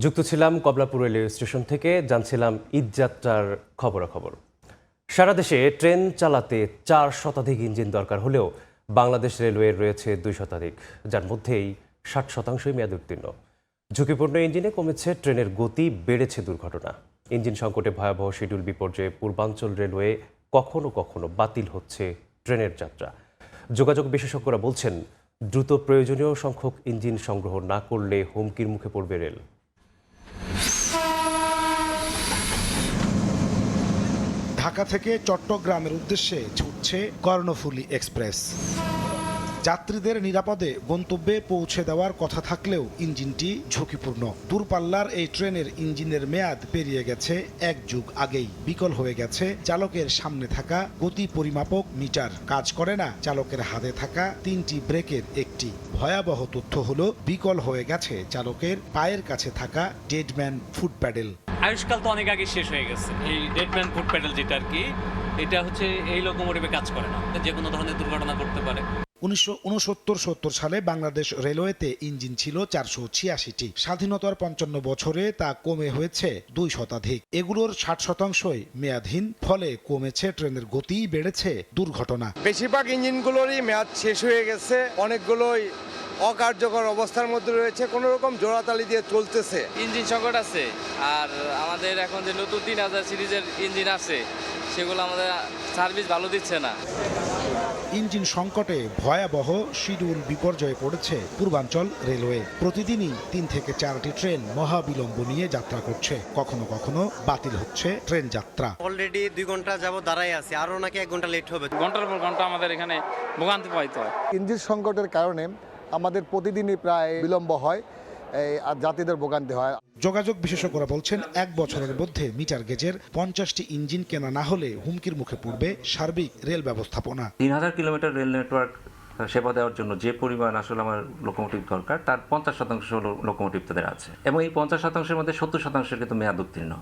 যুক্ত ছিলাম কমলাপুর রেল স্টেশন থেকে, জানছিলাম ঈদযাত্রার খবরাখবর। সারা দেশে ট্রেন চালাতে 4 শতাধিক ইঞ্জিন দরকার হলেও বাংলাদেশ রেলওয়ের রয়েছে 2 শতাধিক, যার মধ্যেই 60% মেয়াদ উত্তীর্ণ। ঝুঁকিপূর্ণ ইঞ্জিনে কমেছে ট্রেনের গতি, বেড়েছে দুর্ঘটনা। ইঞ্জিন সংকটে ভয়াবহ শিডিউল বিপর্যয়ে পূর্বাঞ্চল রেলওয়ে কখনো কখনো বাতিল হচ্ছে ট্রেনের যাত্রা। যোগাযোগ বিশেষজ্ঞরা বলছেন, দ্রুত প্রয়োজনীয় সংখ্যক ইঞ্জিন সংগ্রহ না করলে হুমকির মুখে পড়বে রেল। ঢাকা থেকে চট্টগ্রামের উদ্দেশ্যে ছুটছে কর্ণফুলী এক্সপ্রেস। যাত্রীদের নিরাপদে গন্তব্যে পৌঁছে দেওয়ার কথা থাকলেও ইঞ্জিনটি ঝুঁকিপূর্ণ। দূরপাল্লার এই ট্রেনের ইঞ্জিনের মেয়াদ পেরিয়ে গেছে 1 যুগ আগেই। বিকল হয়ে গেছে চালকের সামনে থাকা গতি পরিমাপক মিটার, কাজ করে না চালকের হাতে থাকা 3টি ব্রেকের একটি। ভয়াবহ তথ্য হলো বিকল হয়ে গেছে চালকের পায়ের কাছে থাকা ডেডম্যান ফুট প্যাডেল। আয়ুষ্কাল তো অনেক আগে শেষ হয়ে গেছে। এই ডেডম্যান ফুট প্যাডেল যেটা আর কি, এটা হচ্ছে এই লোকোমোটিভে কাজ করে না, যে কোনো ধরনের দুর্ঘটনা ঘটতে পারে। 1969-70 সালে বাংলাদেশ রেলওয়েতে ইঞ্জিন ছিল 486টি। স্বাধীনতার 55 বছরে তা কমে হয়েছে 2 শতাধিক। এগুলোর 60%ই মেয়াদহীন, ফলে কমেছে ট্রেনের গতি, বেড়েছে দুর্ঘটনা। বেশিরভাগ ইঞ্জিনগুলোরই মেয়াদ শেষ হয়ে গেছে, অনেকগুলোই অকার্যকর অবস্থার মধ্যে রয়েছে, কোনো রকম জোড়াতালি দিয়ে চলতেছে। ইঞ্জিন সংকট আছে, আর আমাদের এখন যে নতুন 3000 সিরিজের ইঞ্জিন আছে সেগুলো আমাদের সার্ভিস ভালো দিচ্ছে না। ইঞ্জিন সংকটে ভয়াবহ শিডিউল বিপর্যয়ে পড়েছে পূর্বাঞ্চল রেলওয়ে। প্রতিদিনই 3 থেকে 4টি ট্রেন মহাবিলম্ব নিয়ে যাত্রা করছে, কখনো কখনো বাতিল হচ্ছে ট্রেন যাত্রা। অলরেডি 2 ঘন্টা যাবত দাঁড়াই আছে, আরও নাকি 1 ঘন্টা লেট হবে। ঘন্টার পর ঘন্টা আমাদের এখানে ভোগান্তি পাইতে হয়। ইঞ্জিন সংকটের কারণে আমাদের প্রতিদিনই প্রায় বিলম্ব হয়, আর যাত্রীদের ভোগান্তি হয়। যোগাযোগ বিশেষজ্ঞরা বলছেন 1 বছরের মধ্যে মিটার গেজের 50টি ইঞ্জিন কেনা না হলে হুমকির মুখে পড়বে সার্বিক রেল ব্যবস্থাপনা। 3000 কিলোমিটার রেল নেটওয়ার্ক সেবা দেওয়ার জন্য যে পরিমাণ আসলে আমার লোকোমোটিভ দরকার, তার 50% লোকোমোটিভ তাদের আছে এবং এই 50%-এর মধ্যে 70% কিন্তু মেয়াদ উত্তীর্ণ।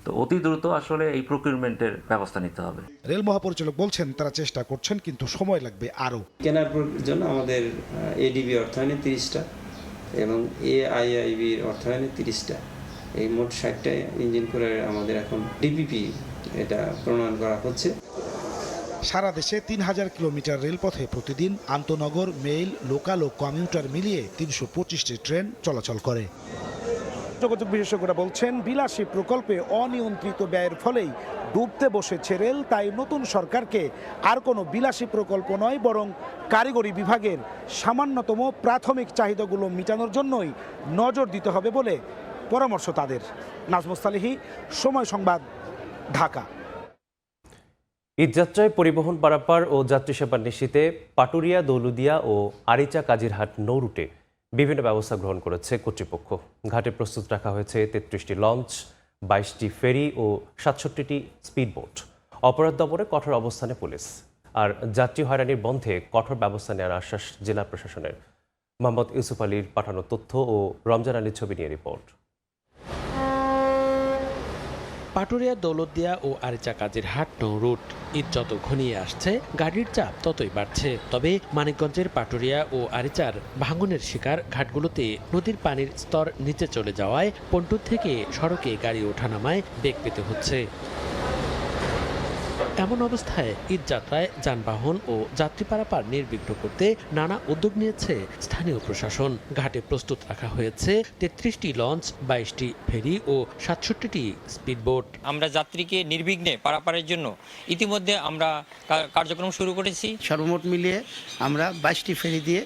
তো অতি দ্রুত আসলে এই প্রকিউরমেন্টের ব্যবস্থা নিতে হবে। রেল মহাপরিচালক বলছেন তারা চেষ্টা করছেন, কিন্তু সময় লাগবে আরও। কেনার জন্য আমাদের এডিবি অর্থায়নে 30টা এবং এআইআইবির অর্থায়নে 30টা, এই মোট 60টা ইঞ্জিন করে আমাদের এখন ডিপিপি এটা প্রণয়ন করা হচ্ছে। সারা দেশে 3000 কিলোমিটার রেলপথে প্রতিদিন আন্তনগর, মেইল, লোকাল ও কমিউটার মিলিয়ে 325টি ট্রেন চলাচল করে। যোগাযোগ বিশেষজ্ঞরা বলছেন, বিলাসী প্রকল্পে অনিয়ন্ত্রিত ব্যয়ের ফলেই ডুবতে বসেছে রেল। তাই নতুন সরকারকে আর কোনো বিলাসী প্রকল্প নয়, বরং কারিগরি বিভাগের সামান্যতম প্রাথমিক চাহিদাগুলো মেটানোর জন্যই নজর দিতে হবে বলে পরামর্শ তাদের। নাজমুস সালেহী, সময় সংবাদ, ঢাকা। ঈদযাত্রায় পরিবহন পারাপার ও যাত্রী সেবা নিশ্চিতে পাটুরিয়া, দৌলুদিয়া ও আরিচা কাজিরহাট নৌ রুটে বিভিন্ন ব্যবস্থা গ্রহণ করেছে কর্তৃপক্ষ। ঘাটে প্রস্তুত রাখা হয়েছে 33টি লঞ্চ, 22টি ফেরি ও 67টি স্পিডবোট। অপরাধ দমনে কঠোর অবস্থানে পুলিশ। আর যাত্রী হয়রানির বন্ধে কঠোর ব্যবস্থা নেওয়ার আশ্বাস জেলা প্রশাসনের। মোহাম্মদ ইউসুফ আলীর পাঠানো তথ্য ও রমজান আলীর ছবি নিয়ে রিপোর্ট। পাটুরিয়া, দৌলতদিয়া ও আরিচা কাজিরহাট নৌ রুট। ঈদ যত ঘনিয়ে আসছে গাড়ির চাপ ততই বাড়ছে। তবে মানিকগঞ্জের পাটুরিয়া ও আরিচার ভাঙনের শিকার ঘাটগুলোতে নদীর পানির স্তর নিচে চলে যাওয়ায় পন্টুর থেকে সড়কে গাড়ি ওঠানামায় বেগ পেতে হচ্ছে। এমন অবস্থায় ঈদযাত্রায় যানবাহন ও যাত্রী পারাপার নির্বিঘ্ন করতে নানা উদ্যোগ নিয়েছে স্থানীয় প্রশাসন। ঘাটে প্রস্তুত রাখা হয়েছে 33টি লঞ্চ, 22টি ফেরি ও 67টি স্পিডবোট। আমরা যাত্রীকে নির্বিঘ্নে পারাপারের জন্য ইতিমধ্যে আমরা কার্যক্রম শুরু করেছি। সর্বমোট মিলিয়ে আমরা 22টি ফেরি দিয়ে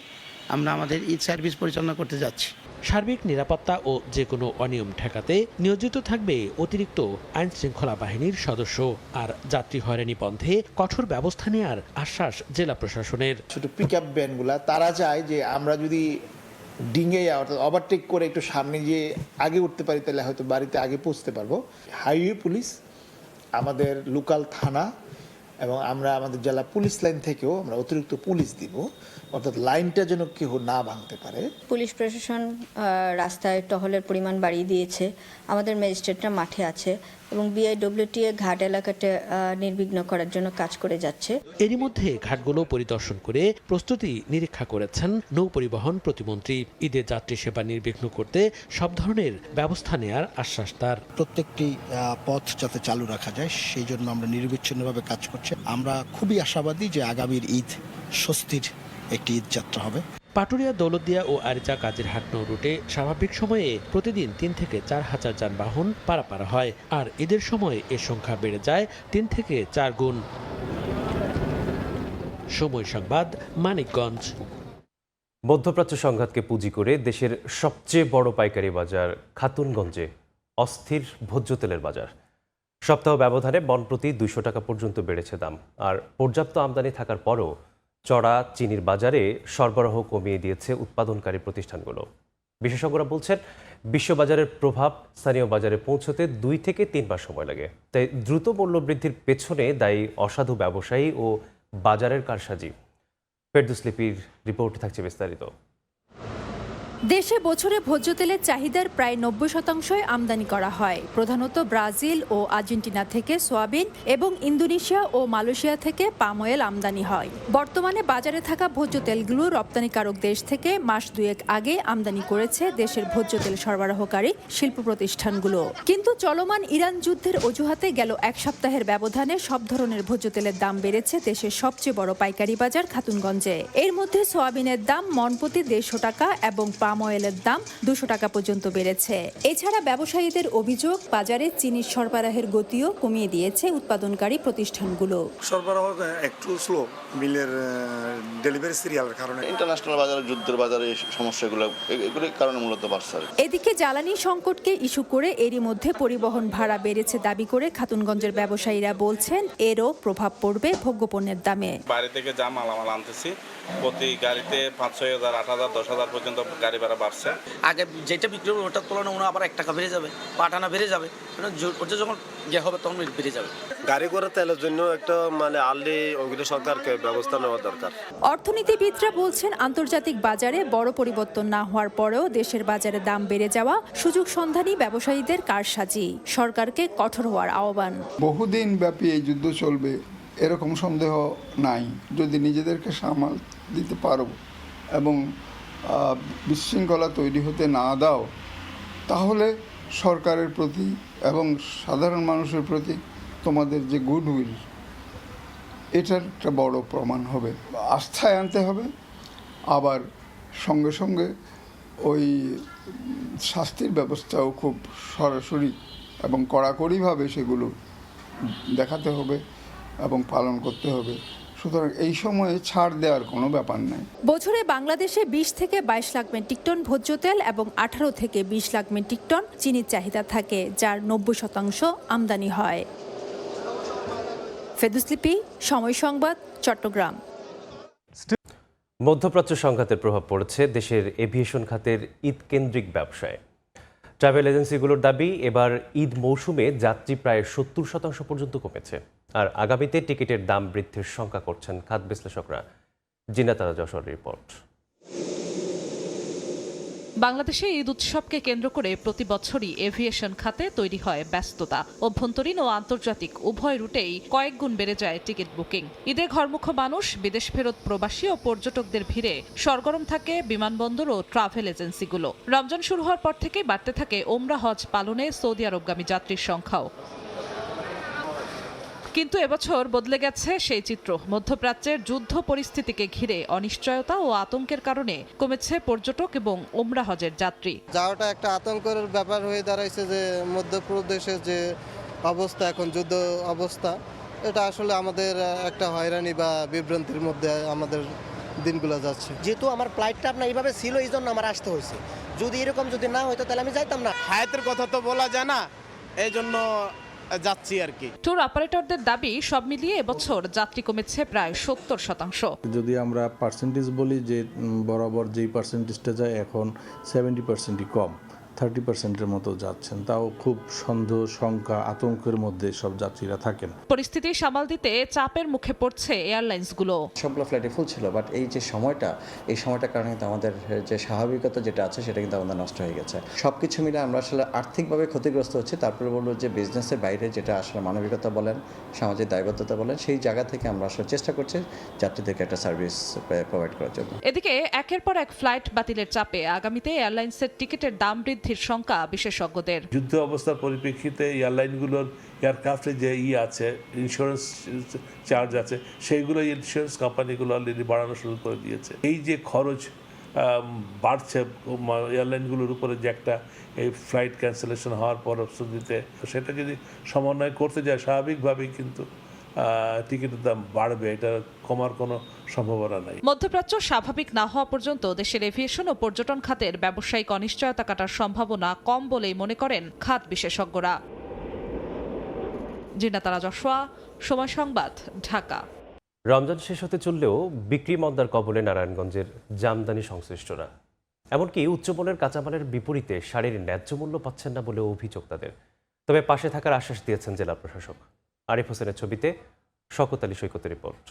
আমরা আমাদের ঈদ সার্ভিস পরিচালনা করতে যাচ্ছি। সার্বিক নিরাপত্তা ও যে কোনো অনিয়ম ঠেকাতে নিয়োজিত থাকবে অতিরিক্ত আইন শৃঙ্খলা বাহিনীর সদস্য। আর যাত্রী হয়রানি বন্ধে কঠোর ব্যবস্থা নেওয়ার আশ্বাস জেলা প্রশাসনের। ছোট পিক আপ ভ্যানগুলা তারা চায় যে আমরা যদি ডিঙে অর্থাৎ ওভারটেক করে একটু সামনে গিয়ে আগে উঠতে পারি, তাহলে হয়তো বাড়িতে আগে পৌঁছতে পারবো। হাইওয়ে পুলিশ, আমাদের লোকাল থানা এবং আমরা আমাদের জেলা পুলিশ লাইন থেকেও আমরা অতিরিক্ত পুলিশ দিব, অর্থাৎ লাইনটা যেন কেউ না ভাঙতে পারে। পুলিশ প্রশাসন রাস্তায় টহলের পরিমাণ বাড়িয়ে দিয়েছে, আমাদের ম্যাজিস্ট্রেটরা মাঠে আছে এবং বিআইডব্লিউটিএ ঘাট এলাকাতে নির্বিঘ্ন করার জন্য কাজ করে যাচ্ছে। এরই মধ্যে ঘাটগুলো পরিদর্শন করে প্রস্তুতি নিরীক্ষা করেছেন নৌ পরিবহন প্রতিমন্ত্রী। ঈদের যাত্রী সেবা নির্বিঘ্ন করতে সব ধরনের ব্যবস্থা নেওয়ার আশ্বাস তার। প্রত্যেকটি পথ যাতে চালু রাখা যায় সেই জন্য আমরা নিরবিচ্ছিন্নভাবে কাজ করছি। আমরা খুবই আশাবাদী যে আগামীর ঈদ স্বস্তির একটি ঈদ যাত্রা হবে। পাটুরিয়া, দৌলতদিয়া ও আরিচা কাজিরহাট নৌ রুটে স্বাভাবিক সময়ে প্রতিদিন 3 থেকে 4 হাজার যানবাহন পারাপার হয়। আর ঈদের সময় এ সংখ্যা বেড়ে যায় 3 থেকে 4 গুণ। সময় সংবাদ, মানিকগঞ্জ। মধ্যপ্রাচ্য সংঘাতকে পুঁজি করে দেশের সবচেয়ে বড় পাইকারি বাজার খাতুনগঞ্জে অস্থির ভোজ্য তেলের বাজার। সপ্তাহ ব্যবধানে মণ প্রতি 200 টাকা পর্যন্ত বেড়েছে দাম। আর পর্যাপ্ত আমদানি থাকার পরও চড়া চিনির বাজারে সরবরাহ কমিয়ে দিয়েছে উৎপাদনকারী প্রতিষ্ঠানগুলো। বিশেষজ্ঞরা বলছেন, বিশ্ববাজারের প্রভাব স্থানীয় বাজারে পৌঁছতে 2 থেকে 3 মাস সময় লাগে। তাই দ্রুত মূল্যবৃদ্ধির পেছনে দায়ী অসাধু ব্যবসায়ী ও বাজারের কারসাজি। ফেরদৌস লিপির রিপোর্টে থাকছে বিস্তারিত। দেশে বছরে ভোজ্য তেলের চাহিদার প্রায় 90% আমদানি করা হয়। প্রধানত ব্রাজিল ও আর্জেন্টিনা থেকে সয়াবিন এবং ইন্দোনেশিয়া ও মালয়েশিয়া থেকে পাম অয়েল আমদানি হয়। বর্তমানে বাজারে থাকা ভোজ্য তেলগুলো রপ্তানিকারক দেশ থেকে মাস 2 আগে আমদানি করেছে দেশের ভোজ্য তেল সরবরাহকারী শিল্প প্রতিষ্ঠানগুলো। কিন্তু চলমান ইরান যুদ্ধের অজুহাতে গেল 1 সপ্তাহের ব্যবধানে সব ধরনের ভোজ্য তেলের দাম বেড়েছে দেশের সবচেয়ে বড় পাইকারি বাজার খাতুনগঞ্জে। এর মধ্যে সয়াবিনের দাম মণ প্রতি 150 টাকা এবং পাম অয়েলের দাম 200 টাকা পর্যন্ত বেড়েছে। এছাড়া ব্যবসায়ীদের অভিযোগ, বাজারে চিনির সরবরাহের গতিও কমিয়ে দিয়েছে উৎপাদনকারী প্রতিষ্ঠানগুলো। সরবরাহ একটু স্লো, মিলের ডেলিভারি সিরিয়ালের কারণে। ইন্টারন্যাশনাল বাজারে, যুদ্ধের বাজারে সমস্যাগুলো এগুলোর কারণে মূলত বাড়ছে। এদিকে জ্বালানি সংকটকে ইস্যু করে এরই মধ্যে পরিবহন ভাড়া বেড়েছে দাবি করে খাতুনগঞ্জের ব্যবসায়ীরা বলছেন, এরও প্রভাব পড়বে ভোগ্যপণ্যের দামে। বাইরে থেকে যা মালামাল আনতেছি প্রতি গাড়িতে 5-6 হাজার, 8 হাজার, 10 হাজার পর্যন্ত গাড়ি ভাড়া বাড়ছে। আগে যেটা বিক্রি হবে ওটার তুলনায় আবার 1 টাকা বেড়ে যাবে, 8 আনা বেড়ে যাবে। ওটা যখন ইয়ে হবে তখন বেড়ে যাবে। গাড়ি করে তেলের জন্য একটা মানে আর্লি ওগুলো সরকারকে ব্যবস্থা নেওয়া দরকার। অর্থনীতিবিদরা বলছেন, আন্তর্জাতিক বাজারে বড় পরিবর্তন না হওয়ার পরেও দেশের বাজারে দাম বেড়ে যাওয়া সুযোগ সন্ধানী ব্যবসায়ীদের কারসাজি। সরকারকে কঠোর হওয়ার আহ্বান। বহুদিন ব্যাপী এই যুদ্ধ চলবে এরকম সন্দেহ নাই, যদি নিজেদেরকে সামাল দিতে পারো এবং বিশৃঙ্খলা তৈরি হতে না দাও, তাহলে সরকারের প্রতি এবং সাধারণ মানুষের প্রতি তোমাদের যে গুডউইল, এটার একটা বড় প্রমাণ হবে। আস্থায় আনতে হবে, আবার সঙ্গে সঙ্গে ওই শাস্তির ব্যবস্থাও খুব সরাসরি এবং কড়াকড়িভাবে সেগুলো দেখাতে হবে এবং পালন করতে হবে। সুতরাং এই সময়ে ছাড় দেওয়ার কোনো ব্যাপার নাই। বছরে বাংলাদেশে 20 থেকে 22 লাখ মেট্রিক টন ভোজ্য তেল এবং 18 থেকে 20 লাখ মেট্রিক টন চিনির চাহিদা থাকে, যার 90% আমদানি হয়। ফেরদৌস লিপি, সময় সংবাদ, চট্টগ্রাম। মধ্যপ্রাচ্য সংঘাতের প্রভাব পড়েছে দেশের এভিয়েশন খাতের ঈদ কেন্দ্রিক ব্যবসায়। ট্রাভেল এজেন্সিগুলোর দাবি, এবার ঈদ মৌসুমে যাত্রী প্রায় 70% পর্যন্ত কমেছে। আর আগামীতে টিকিটের দাম বৃদ্ধির শঙ্কা করছেন খাত বিশ্লেষকরা। জিনাতারা যশোর রিপোর্ট। বাংলাদেশে ঈদ উৎসবকে কেন্দ্র করে প্রতি বছরই এভিয়েশন খাতে তৈরি হয় ব্যস্ততা। অভ্যন্তরীণ ও আন্তর্জাতিক উভয় রুটেই কয়েক গুণ বেড়ে যায় টিকিট বুকিং। ঈদে ঘরমুখ মানুষ, বিদেশ ফেরত প্রবাসী ও পর্যটকদের ভিড়ে সরগরম থাকে বিমানবন্দর ও ট্রাভেল এজেন্সিগুলো। রমজান শুরু হওয়ার পর থেকেই বাড়তে থাকে ওমরা হজ পালনে সৌদি আরবগামী যাত্রীর সংখ্যাও। কিন্তু এবছর বদলে গেছে সেই চিত্র। মধ্যপ্রাচ্যের যুদ্ধ পরিস্থিতিকে ঘিরে অনিশ্চয়তা ও আতঙ্কের কারণে কমেছে পর্যটক এবং ওমরা হজের যাত্রী। যাওয়াটা একটা আতঙ্কের ব্যাপার হয়ে দাঁড়াইছে যে মধ্যপ্রদেশের যে অবস্থা, এখন যুদ্ধ অবস্থা, এটা আসলে আমাদের একটা হয়রানি বা বিভ্রান্তির মধ্যে আমাদের দিনগুলো যাচ্ছে। যেহেতু আমার ফ্লাইটটা আপনার এইভাবে ছিল, এই জন্য আমার আসতে হয়েছে। যদি এরকম যদি না হইতো তাহলে আমি যাইতাম না। হায়াতের কথা তো বলা যায় না, এই জন্য যাচ্ছি আর কি। ট্যুর অপারেটরদের দাবি, সব মিলিয়ে এবছর যাত্রী কমেছে প্রায় 70%। যদি আমরা পার্সেন্টেজ বলি যে বরাবর যেই পার্সেন্টেজটা যায়, এখন 70%ই কম, 30%-এর মতো যাচ্ছেন। তাও খুব সন্দেহ, শঙ্কা, আতঙ্কের মধ্যে সব যাত্রীরা থাকেন। পরিস্থিতি সামাল দিতে চাপের মুখে পড়ছে এয়ারলাইন্সগুলো। সবগুলো ফ্লাইটে ফুল ছিল, বাট এই যে সময়টা, এই সময়টার কারণে কিন্তু আমাদের যে স্বাভাবিকতা যেটা আছে সেটা কিন্তু আমাদের নষ্ট হয়ে গেছে। সবকিছু মিলে আমরা আসলে আর্থিকভাবে ক্ষতিগ্রস্ত হচ্ছি। তারপরে বলবো যে বিজনেসের বাইরে যেটা আসলে মানবিকতা বলেন, সামাজিক দায়বদ্ধতা বলেন, সেই জায়গা থেকে আমরা আসলে চেষ্টা করছি যাত্রীদেরকে একটা সার্ভিস প্রোভাইড করার জন্য। এদিকে একের পর এক ফ্লাইট বাতিলের চাপে আগামীতে এয়ারলাইন্সের টিকিটের দাম বৃদ্ধির শঙ্কা বিশেষজ্ঞদের। যুদ্ধ অবস্থার পরিপ্রেক্ষিতে এয়ারলাইনগুলোর এয়ারক্রাফটে যে আছে, ইন্স্যুরেন্স চার্জ আছে, সেইগুলো ইন্স্যুরেন্স কোম্পানিগুলো অলরেডি বাড়ানো শুরু করে দিয়েছে। এই যে খরচ বাড়ছে এয়ারলাইনগুলোর উপরে, যে একটা এই ফ্লাইট ক্যান্সেলেশন হওয়ার পর দিতে, সেটা যদি সমন্বয় করতে যায় স্বাভাবিকভাবেই কিন্তু টিকিটের দাম বাড়বে, এটা কমার কোনো সম্ভাবনা নাই। মধ্যপ্রাচ্য স্বাভাবিক না হওয়া পর্যন্ত দেশের এভিয়েশন ও পর্যটন খাতের ব্যবসায়িক অনিশ্চয়তা কাটার সম্ভাবনা কম বলেই মনে করেন খাত বিশেষজ্ঞরা। জিনাতারা যশোয়া, সময় সংবাদ, ঢাকা। রমজান শেষ হতে চললেও বিক্রি মন্দার কবলে নারায়ণগঞ্জের জামদানি সংশ্লিষ্টরা। এমনকি উচ্চমানের কাঁচামালের বিপরীতে শাড়ির ন্যায্য মূল্য পাচ্ছেন না বলে অভিযোগ তাদের। তবে পাশে থাকার আশ্বাস দিয়েছেন জেলা প্রশাসক। আরিফ হোসেনের ছবিতে শওকত আলী সৈকতের রিপোর্ট।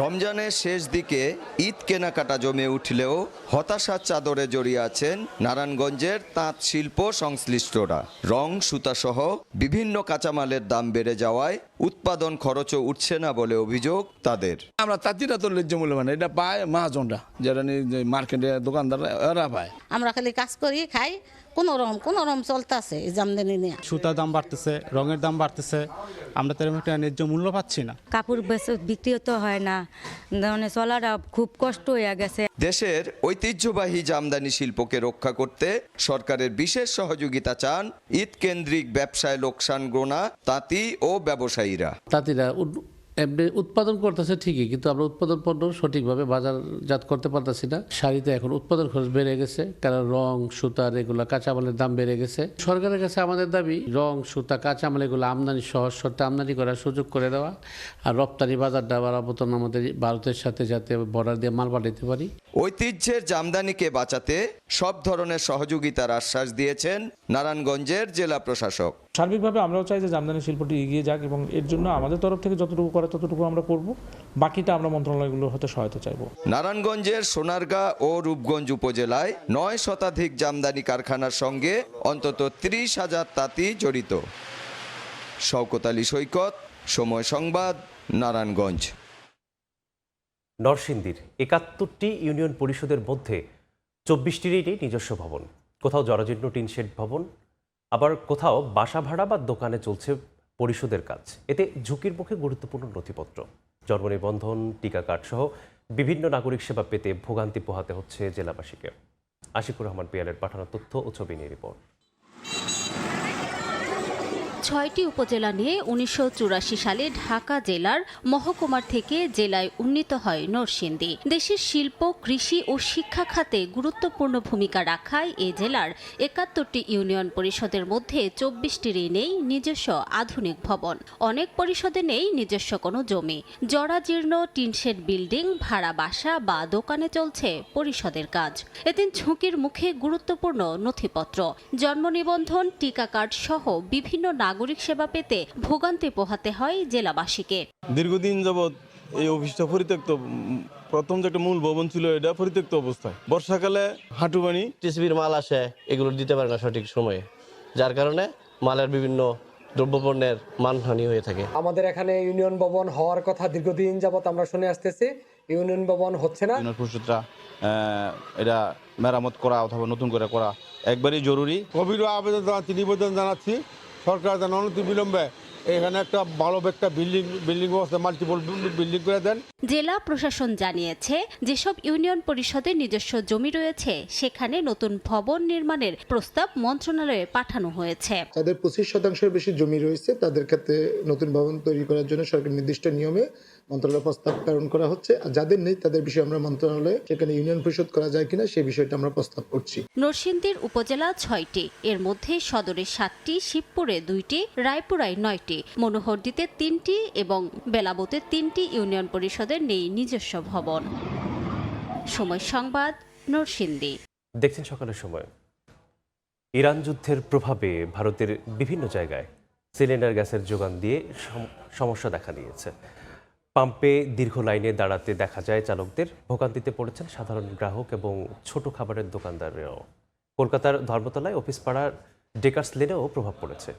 রমজানের শেষ দিকে ঈদ কেনাকাটা জমে উঠলেও হতাশার চাদরে জড়িয়ে আছেন নারায়ণগঞ্জের তাঁত শিল্প সংশ্লিষ্টরা। রং, সুতাসহ বিভিন্ন কাঁচামালের দাম বেড়ে যাওয়ায় উৎপাদন খরচও উঠছে না বলে অভিযোগ তাদের। আমরা তাঁতিরা তো ন্যায্য মূল্য মানে এটা পায় মহাজনরা, যারা মার্কেটে দোকানদাররা এরা পায়। আমরা খালি কাজ করি, খাই, কোন রকম চলতেছে জামদানি নিয়ে। সুতার দাম বাড়তেছে, রঙের দাম বাড়তেছে, আমরা তেমন একটা ন্যায্য মূল্য পাচ্ছি না। কাপড় বিক্রি তো হয় না, মানে চলাটা খুব কষ্ট হয়ে গেছে। দেশের ঐতিহ্যবাহী জামদানি শিল্পকে রক্ষা করতে সরকারের বিশেষ সহযোগিতা চান ঈদ কেন্দ্রিক ব্যবসায় লোকসান গোনা তাঁতি ও ব্যবসায়ীরা। তাঁতিরা উৎপাদন করতেছে ঠিকই, কিন্তু আমরা উৎপাদন পণ্য সঠিকভাবে বাজারজাত করতে পারতেছি না। শাড়িতে এখন উৎপাদন খরচ বেড়ে গেছে, কারণ রং, সুতা, এগুলো কাঁচামালের দাম বেড়ে গেছে। সরকারের কাছে আমাদের দাবি, রং, সুতা, কাঁচামাল এগুলো আমদানি সহজ শর্তে আমদানি করার সুযোগ করে দেওয়া, আর রপ্তানি বাজারটা বাড়াবো আমাদের ভারতের সাথে, যাতে বর্ডার দিয়ে মাল পাঠাতে পারি। ঐতিহ্যের জামদানিকে বাঁচাতে সব ধরনের সহযোগিতার আশ্বাস দিয়েছেন নারায়ণগঞ্জের জেলা প্রশাসক। সার্বিকভাবে আমরাও চাই যে জামদানি শিল্পটি এগিয়ে যাক এবং এর জন্য আমাদের তরফ থেকে যতটুকু করা ততটুকু আমরা করব, বাকিটা আমরা মন্ত্রণালয়গুলোর হাতে সহায়তা চাইব। নারায়ণগঞ্জের সোনারগাঁ ও রূপগঞ্জ উপজেলায় 9 শতাধিক জামদানি কারখানার সঙ্গে অন্তত 30,000 তাঁতি জড়িত। শওকত আলী সৈকত, সময় সংবাদ, নারায়ণগঞ্জ। নরসিংদীর 71টি ইউনিয়ন পরিষদের মধ্যে 24টিরই নেই নিজস্ব ভবন। কোথাও জরাজীর্ণ টিনশেড ভবন, আবার কোথাও বাসা ভাড়া বা দোকানে চলছে পরিশোধের কাজ। এতে ঝুঁকির মুখে গুরুত্বপূর্ণ নথিপত্র, জন্ম নিবন্ধন, টিকা কার্ড সহ বিভিন্ন নাগরিক সেবা পেতে ভোগান্তি পোহাতে হচ্ছে জেলাবাসীকে। আশিকুর রহমান পিয়ালের পাঠানো তথ্য ও ছবি নিয়ে রিপোর্ট। 6টি উপজেলা নিয়ে 1984 সালে ঢাকা জেলার মহকুমার থেকে জেলায় উন্নীত হয় নরসিংদী। দেশের শিল্প, কৃষি ও শিক্ষা খাতে গুরুত্বপূর্ণ ভূমিকা রাখায় এ জেলার 71টি ইউনিয়ন পরিষদের মধ্যে 24টিরই নেই নিজস্ব আধুনিক ভবন। অনেক পরিষদে নেই নিজস্ব কোনো জমি। জরাজীর্ণ টিনশেড বিল্ডিং, ভাড়া বাসা বা দোকানে চলছে পরিষদের কাজ। এতে ঝুঁকির মুখে গুরুত্বপূর্ণ নথিপত্র, জন্ম নিবন্ধন, টিকা কার্ড সহ বিভিন্ন নাগরিক সেবা পেতে ভোগান্তি পোহাতে হয় জেলাবাসীকে। দীর্ঘদিন যাবৎ এই অফিসটা পরিত্যক্ত। প্রথম যে একটা মূল ভবন ছিল এটা পরিত্যক্ত অবস্থায়। বর্ষাকালে হাঁটু পানি, টিসিবির মাল আসে, এগুলো দিতে পারে না সঠিক সময়ে, যার কারণে মালের বিভিন্ন দ্রব্যপণ্যের মানহানি হয়ে থাকে। আমাদের এখানে ইউনিয়ন ভবন হওয়ার কথা দীর্ঘদিন যাবৎ আমরা শুনে আসতেছি, ইউনিয়ন ভবন হচ্ছে না। ইউনিয়ন পরিষদরা এটা মেরামত করা অথবা নতুন করে করা একবারই জরুরি। গভীর আবেদন নিবেদন জানাচ্ছি সরকার যেন অনতি বিলম্বে এখানে একটা ভালো একটা বিল্ডিং ব্যবস্থা, মাল্টিপল বিল্ডিং করে দেন। জেলা প্রশাসন জানিয়েছে, যেসব ইউনিয়ন পরিষদের নিজস্ব জমি রয়েছে সেখানে নতুন ভবন নির্মাণের প্রস্তাব মন্ত্রণালয়ে পাঠানো হয়েছে। তাদের 25% বেশি জমি রয়েছে, তাদের ক্ষেত্রে নতুন ভবন তৈরি করার জন্য সরকার নির্দিষ্ট নিয়মে মন্ত্রণালয়ে প্রস্তাব প্রেরণ করা হচ্ছে। আর যাদের নেই তাদের বিষয়ে আমরা মন্ত্রণালয়ে সেখানে ইউনিয়ন পরিষদ করা যায় কিনা সেই বিষয়টা আমরা প্রস্তাব করছি। নরসিংদীর উপজেলা 6টি, এর মধ্যে সদরে 7টি, শিবপুরে 2টি, রায়পুরায় 9টি, মনোহরদীতে 3টি এবং বেলাবতে 3টি ইউনিয়ন পরিষদের নেই নিজস্ব ভবন। সময় সংবাদ, নরসিংদী। দেখছেন সকালের সময়। ইরান যুদ্ধের প্রভাবে ভারতের বিভিন্ন জায়গায় সিলিন্ডার গ্যাসের যোগান দিয়ে সমস্যা দেখা দিয়েছে। পাম্পে দীর্ঘ লাইনে দাঁড়াতে দেখা যায় চালকদের। ভোগান্তিতে পড়েছেন সাধারণ গ্রাহক এবং ছোট খাবারের দোকানদারেরাও। কলকাতার ধর্মতলায় অফিস পাড়ার ডেকার্স লেনেও প্রভাব পড়েছে।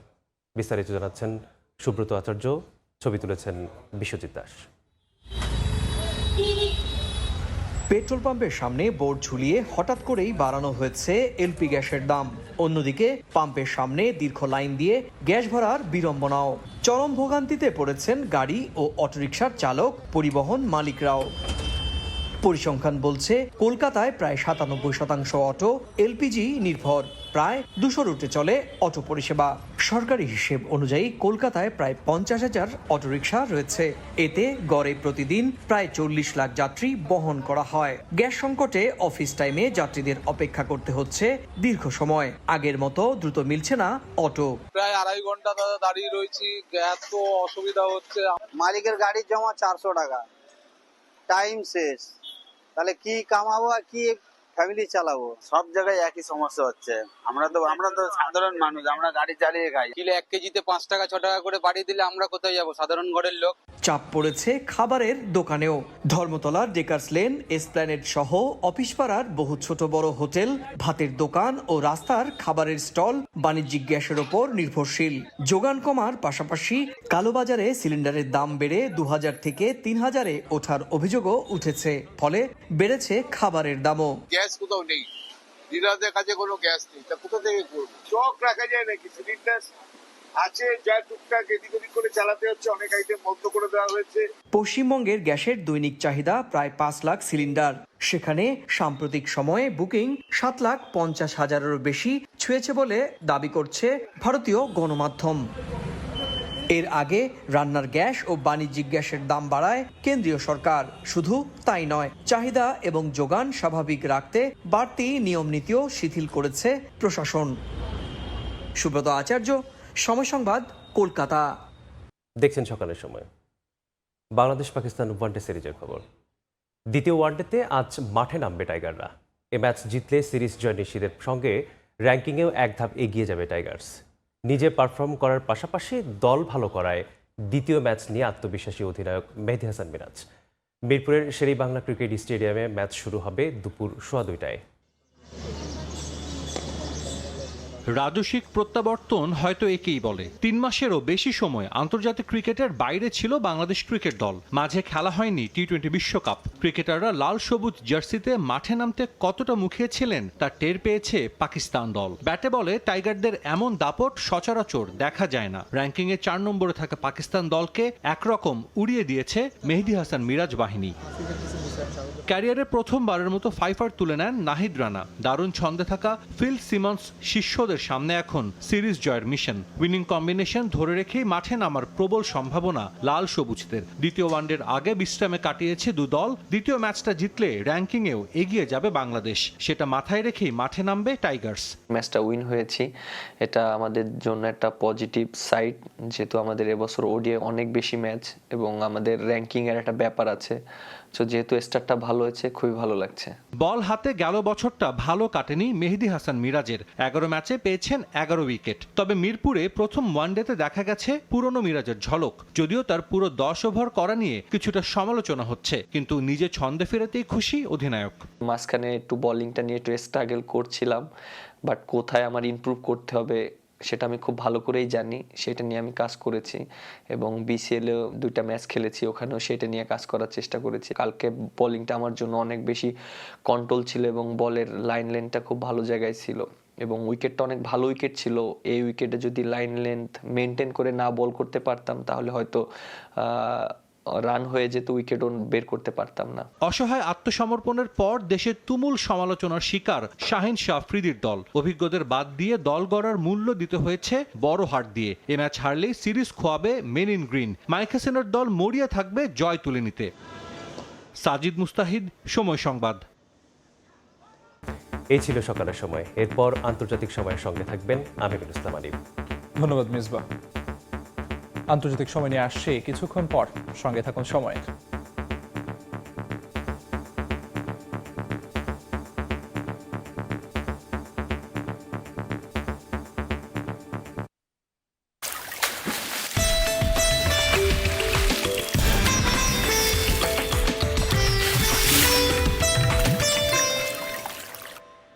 বিস্তারিত জানাচ্ছেন সুব্রত আচার্য, ছবি তুলেছেন বিশ্বজিৎ দাস। পেট্রোল পাম্পের সামনে বোর্ড ঝুলিয়ে হঠাৎ করেই বাড়ানো হয়েছে এলপি গ্যাসের দাম। অন্যদিকে পাম্পের সামনে দীর্ঘ লাইন দিয়ে গ্যাস ভরার বিড়ম্বনাও। চরম ভোগান্তিতে পড়েছেন গাড়ি ও অটোরিকশার চালক, পরিবহন মালিকরাও। পরিসংখ্যান বলছে, কলকাতায় প্রায় 97% অটো এলপিজি নির্ভর। প্রায় 200 রুটে চলে অটো পরিষেবা। সরকারি হিসেব অনুযায়ী কলকাতায় প্রায় 50,000 অটোরিকশা রয়েছে। এতে গড়ে প্রতিদিন প্রায় 40 লাখ যাত্রী বহন করা হয়। গ্যাস সংকটে অফিস টাইমে যাত্রীদের অপেক্ষা করতে হচ্ছে দীর্ঘ সময়। আগের মতো দ্রুত মিলছে না অটো। প্রায় 2.5 ঘন্টা দাঁড়িয়ে রয়েছি, গ্যাস তো অসুবিধা হচ্ছে। মালিকের গাড়ির জমা 400 টাকা, টাইম শেষ, তাহলে কি কামাবো আর কি ফ্যামিলি চালাবো? সব জায়গায় একই সমস্যা হচ্ছে। আমরা তো সাধারণ মানুষ, আমরা গাড়ি চালিয়ে খাই। কিলো 1 কেজিতে 5 টাকা 6 টাকা করে বাড়িয়ে দিলে আমরা কোথায় যাবো সাধারণ ঘরের লোক? চাপ পড়েছে খাবারের দোকানেও। ধর্মতলার ডেকার্স লেন, এসপ্ল্যানেড সহ অফিস পাড়ার বহু ছোট বড় হোটেল, ভাতের দোকান ও রাস্তার খাবারের স্টল বাণিজ্যিক গ্যাসের ওপর নির্ভরশীল। যোগান কমার পাশাপাশি কালোবাজারে সিলিন্ডারের দাম বেড়ে 2000 থেকে 3000-এ ওঠার অভিযোগও উঠেছে। ফলে বেড়েছে খাবারের দামও। গ্যাস কোথাও নেই, ডিলারদের কাছে কোনো গ্যাস নেই, তা কোথা থেকে করবো? স্টক রাখা যায় নাকি? সিলিন্ডার আছে, যা টুকটাক এদিক ওদিক করে চালাতে হচ্ছে। অনেক আইটেম বন্ধ করে দেওয়া হয়েছে। পশ্চিমবঙ্গের গ্যাসের দৈনিক চাহিদা প্রায় 5 লাখ সিলিন্ডার। সেখানে সাম্প্রতিক সময়ে বুকিং 7,50,000-এরও বেশি ছুঁয়েছে বলে দাবি করছে ভারতীয় গণমাধ্যম। এর আগে রান্নার গ্যাস ও বাণিজ্যিক গ্যাসের দাম বাড়ায় কেন্দ্রীয় সরকার। শুধু তাই নয়, চাহিদা এবং যোগান স্বাভাবিক রাখতে বাড়তি নিয়ম নীতিও শিথিল করেছে প্রশাসন। সুব্রত আচার্য, সময় সংবাদ, কলকাতা। দেখছেন সকালের সময়। বাংলাদেশ পাকিস্তান ওয়ানডে সিরিজের খবর। দ্বিতীয় ওয়ানডেতে আজ মাঠে নামবে টাইগাররা। এ ম্যাচ জিতলে সিরিজ জয় নিশ্চিতের সঙ্গে র্যাঙ্কিংয়েও এক ধাপ এগিয়ে যাবে টাইগার্স। নিজে পারফর্ম করার পাশাপাশি দল ভালো করায় দ্বিতীয় ম্যাচ নিয়ে আত্মবিশ্বাসী অধিনায়ক মেহেদী হাসান মিরাজ। মিরপুরের শেরেবাংলা ক্রিকেট স্টেডিয়ামে ম্যাচ শুরু হবে দুপুর 2:15টায়। রাজস্বিক প্রত্যাবর্তন হয়তো একেই বলে। 3 মাসেরও বেশি সময় আন্তর্জাতিক ক্রিকেটের বাইরে ছিল বাংলাদেশ ক্রিকেট দল। মাঝে খেলা হয়নি টি-20 বিশ্বকাপ। ক্রিকেটাররা লাল সবুজ জার্সিতে মাঠে নামতে কতটা মুখিয়েছিলেন তা টের পেয়েছে পাকিস্তান দল। ব্যাটে বলে টাইগারদের এমন দাপট সচরাচর দেখা যায় না। র্যাঙ্কিংয়ে 4 নম্বরে থাকা পাকিস্তান দলকে একরকম উড়িয়ে দিয়েছে মেহেদী হাসান মিরাজ বাহিনী। ক্যারিয়ারে প্রথমবারের মতো ফাইফার তুলে নেন নাহিদ রানা। দারুণ ছন্দে থাকা ফিল সিমন্স শিষ্যদের সামনে এখন সিরিজ জয়ের মিশন। উইনিং কম্বিনেশন ধরে রেখেই মাঠে নামার প্রবল সম্ভাবনা লাল সবুজদের। দ্বিতীয় ওয়ানডের আগে বিশ্রামে কাটিয়েছে দু দল। দ্বিতীয় ম্যাচটা জিতলে র্যাঙ্কিংয়েও এগিয়ে যাবে বাংলাদেশ। সেটা মাথায় রেখেই মাঠে নামবে টাইগার্স। ম্যাচটা উইন হয়েছি, এটা আমাদের জন্য একটা পজিটিভ সাইড, যেহেতু আমাদের এবছর ওডিআই অনেক বেশি ম্যাচ এবং আমাদের র্যাঙ্কিংয়ের একটা ব্যাপার আছে। তো যেহেতু স্টার্টটা ভালো হয়েছে, খুবই ভালো লাগছে। বল হাতে গেল বছরটা ভালো কাটেনি মেহেদী হাসান মিরাজের। 11 ম্যাচে পেয়েছেন 11 উইকেট। তবে মিরপুরে প্রথম ওয়ানডেতে দেখা গেছে পুরনো মিরাজের ঝলক। যদিও তার পুরো 10 ওভার করা নিয়ে কিছুটা সমালোচনা হচ্ছে, কিন্তু নিজে ছন্দে ফেরাতেই খুশি অধিনায়ক। মাঝখানে একটু বোলিংটা নিয়ে একটু স্ট্রাগল করছিলাম, বাট কোথায় আমার ইমপ্রুভ করতে হবে সেটা আমি খুব ভালো করেই জানি। সেটা নিয়ে আমি কাজ করেছি এবং বিসিএলেও 2টা ম্যাচ খেলেছি, ওখানেও সেটা নিয়ে কাজ করার চেষ্টা করেছি। কালকে বোলিংটা আমার জন্য অনেক বেশি কন্ট্রোল ছিল এবং বলের লাইন লেন্থটা খুব ভালো জায়গায় ছিল এবং উইকেটটা অনেক ভালো উইকেট ছিল। এই উইকেটে যদি লাইন লেন্থ মেনটেন করে না বল করতে পারতাম তাহলে হয়তো রান হয়ে যেত, উইকেট বের করতে পারতাম না। অসহায় আত্মসমর্পণের পর দেশের তুমুল সমালোচনার শিকার শাহিন শাহ আফ্রিদির দল। অভিজ্ঞদের বাদ দিয়ে দল গড়ার মূল্য দিতে হয়েছে বড় হার দিয়ে। এ ম্যাচ হারলে সিরিজ খোয়াবে মেন ইন গ্রিন। মাইক হাসানের দল মরিয়া থাকবে জয় তুলে নিতে। সাজিদ মুস্তাহিদ, সময় সংবাদ। এই ছিল সকালের সময়। এরপর আন্তর্জাতিক সময়ের সঙ্গে থাকবেন আমিনুল ইসলাম আলিম। ধন্যবাদ মিসবাহ। আন্তর্জাতিক সময় নিয়ে আসছে কিছুক্ষণ পর, সঙ্গে থাকুন সময়ের।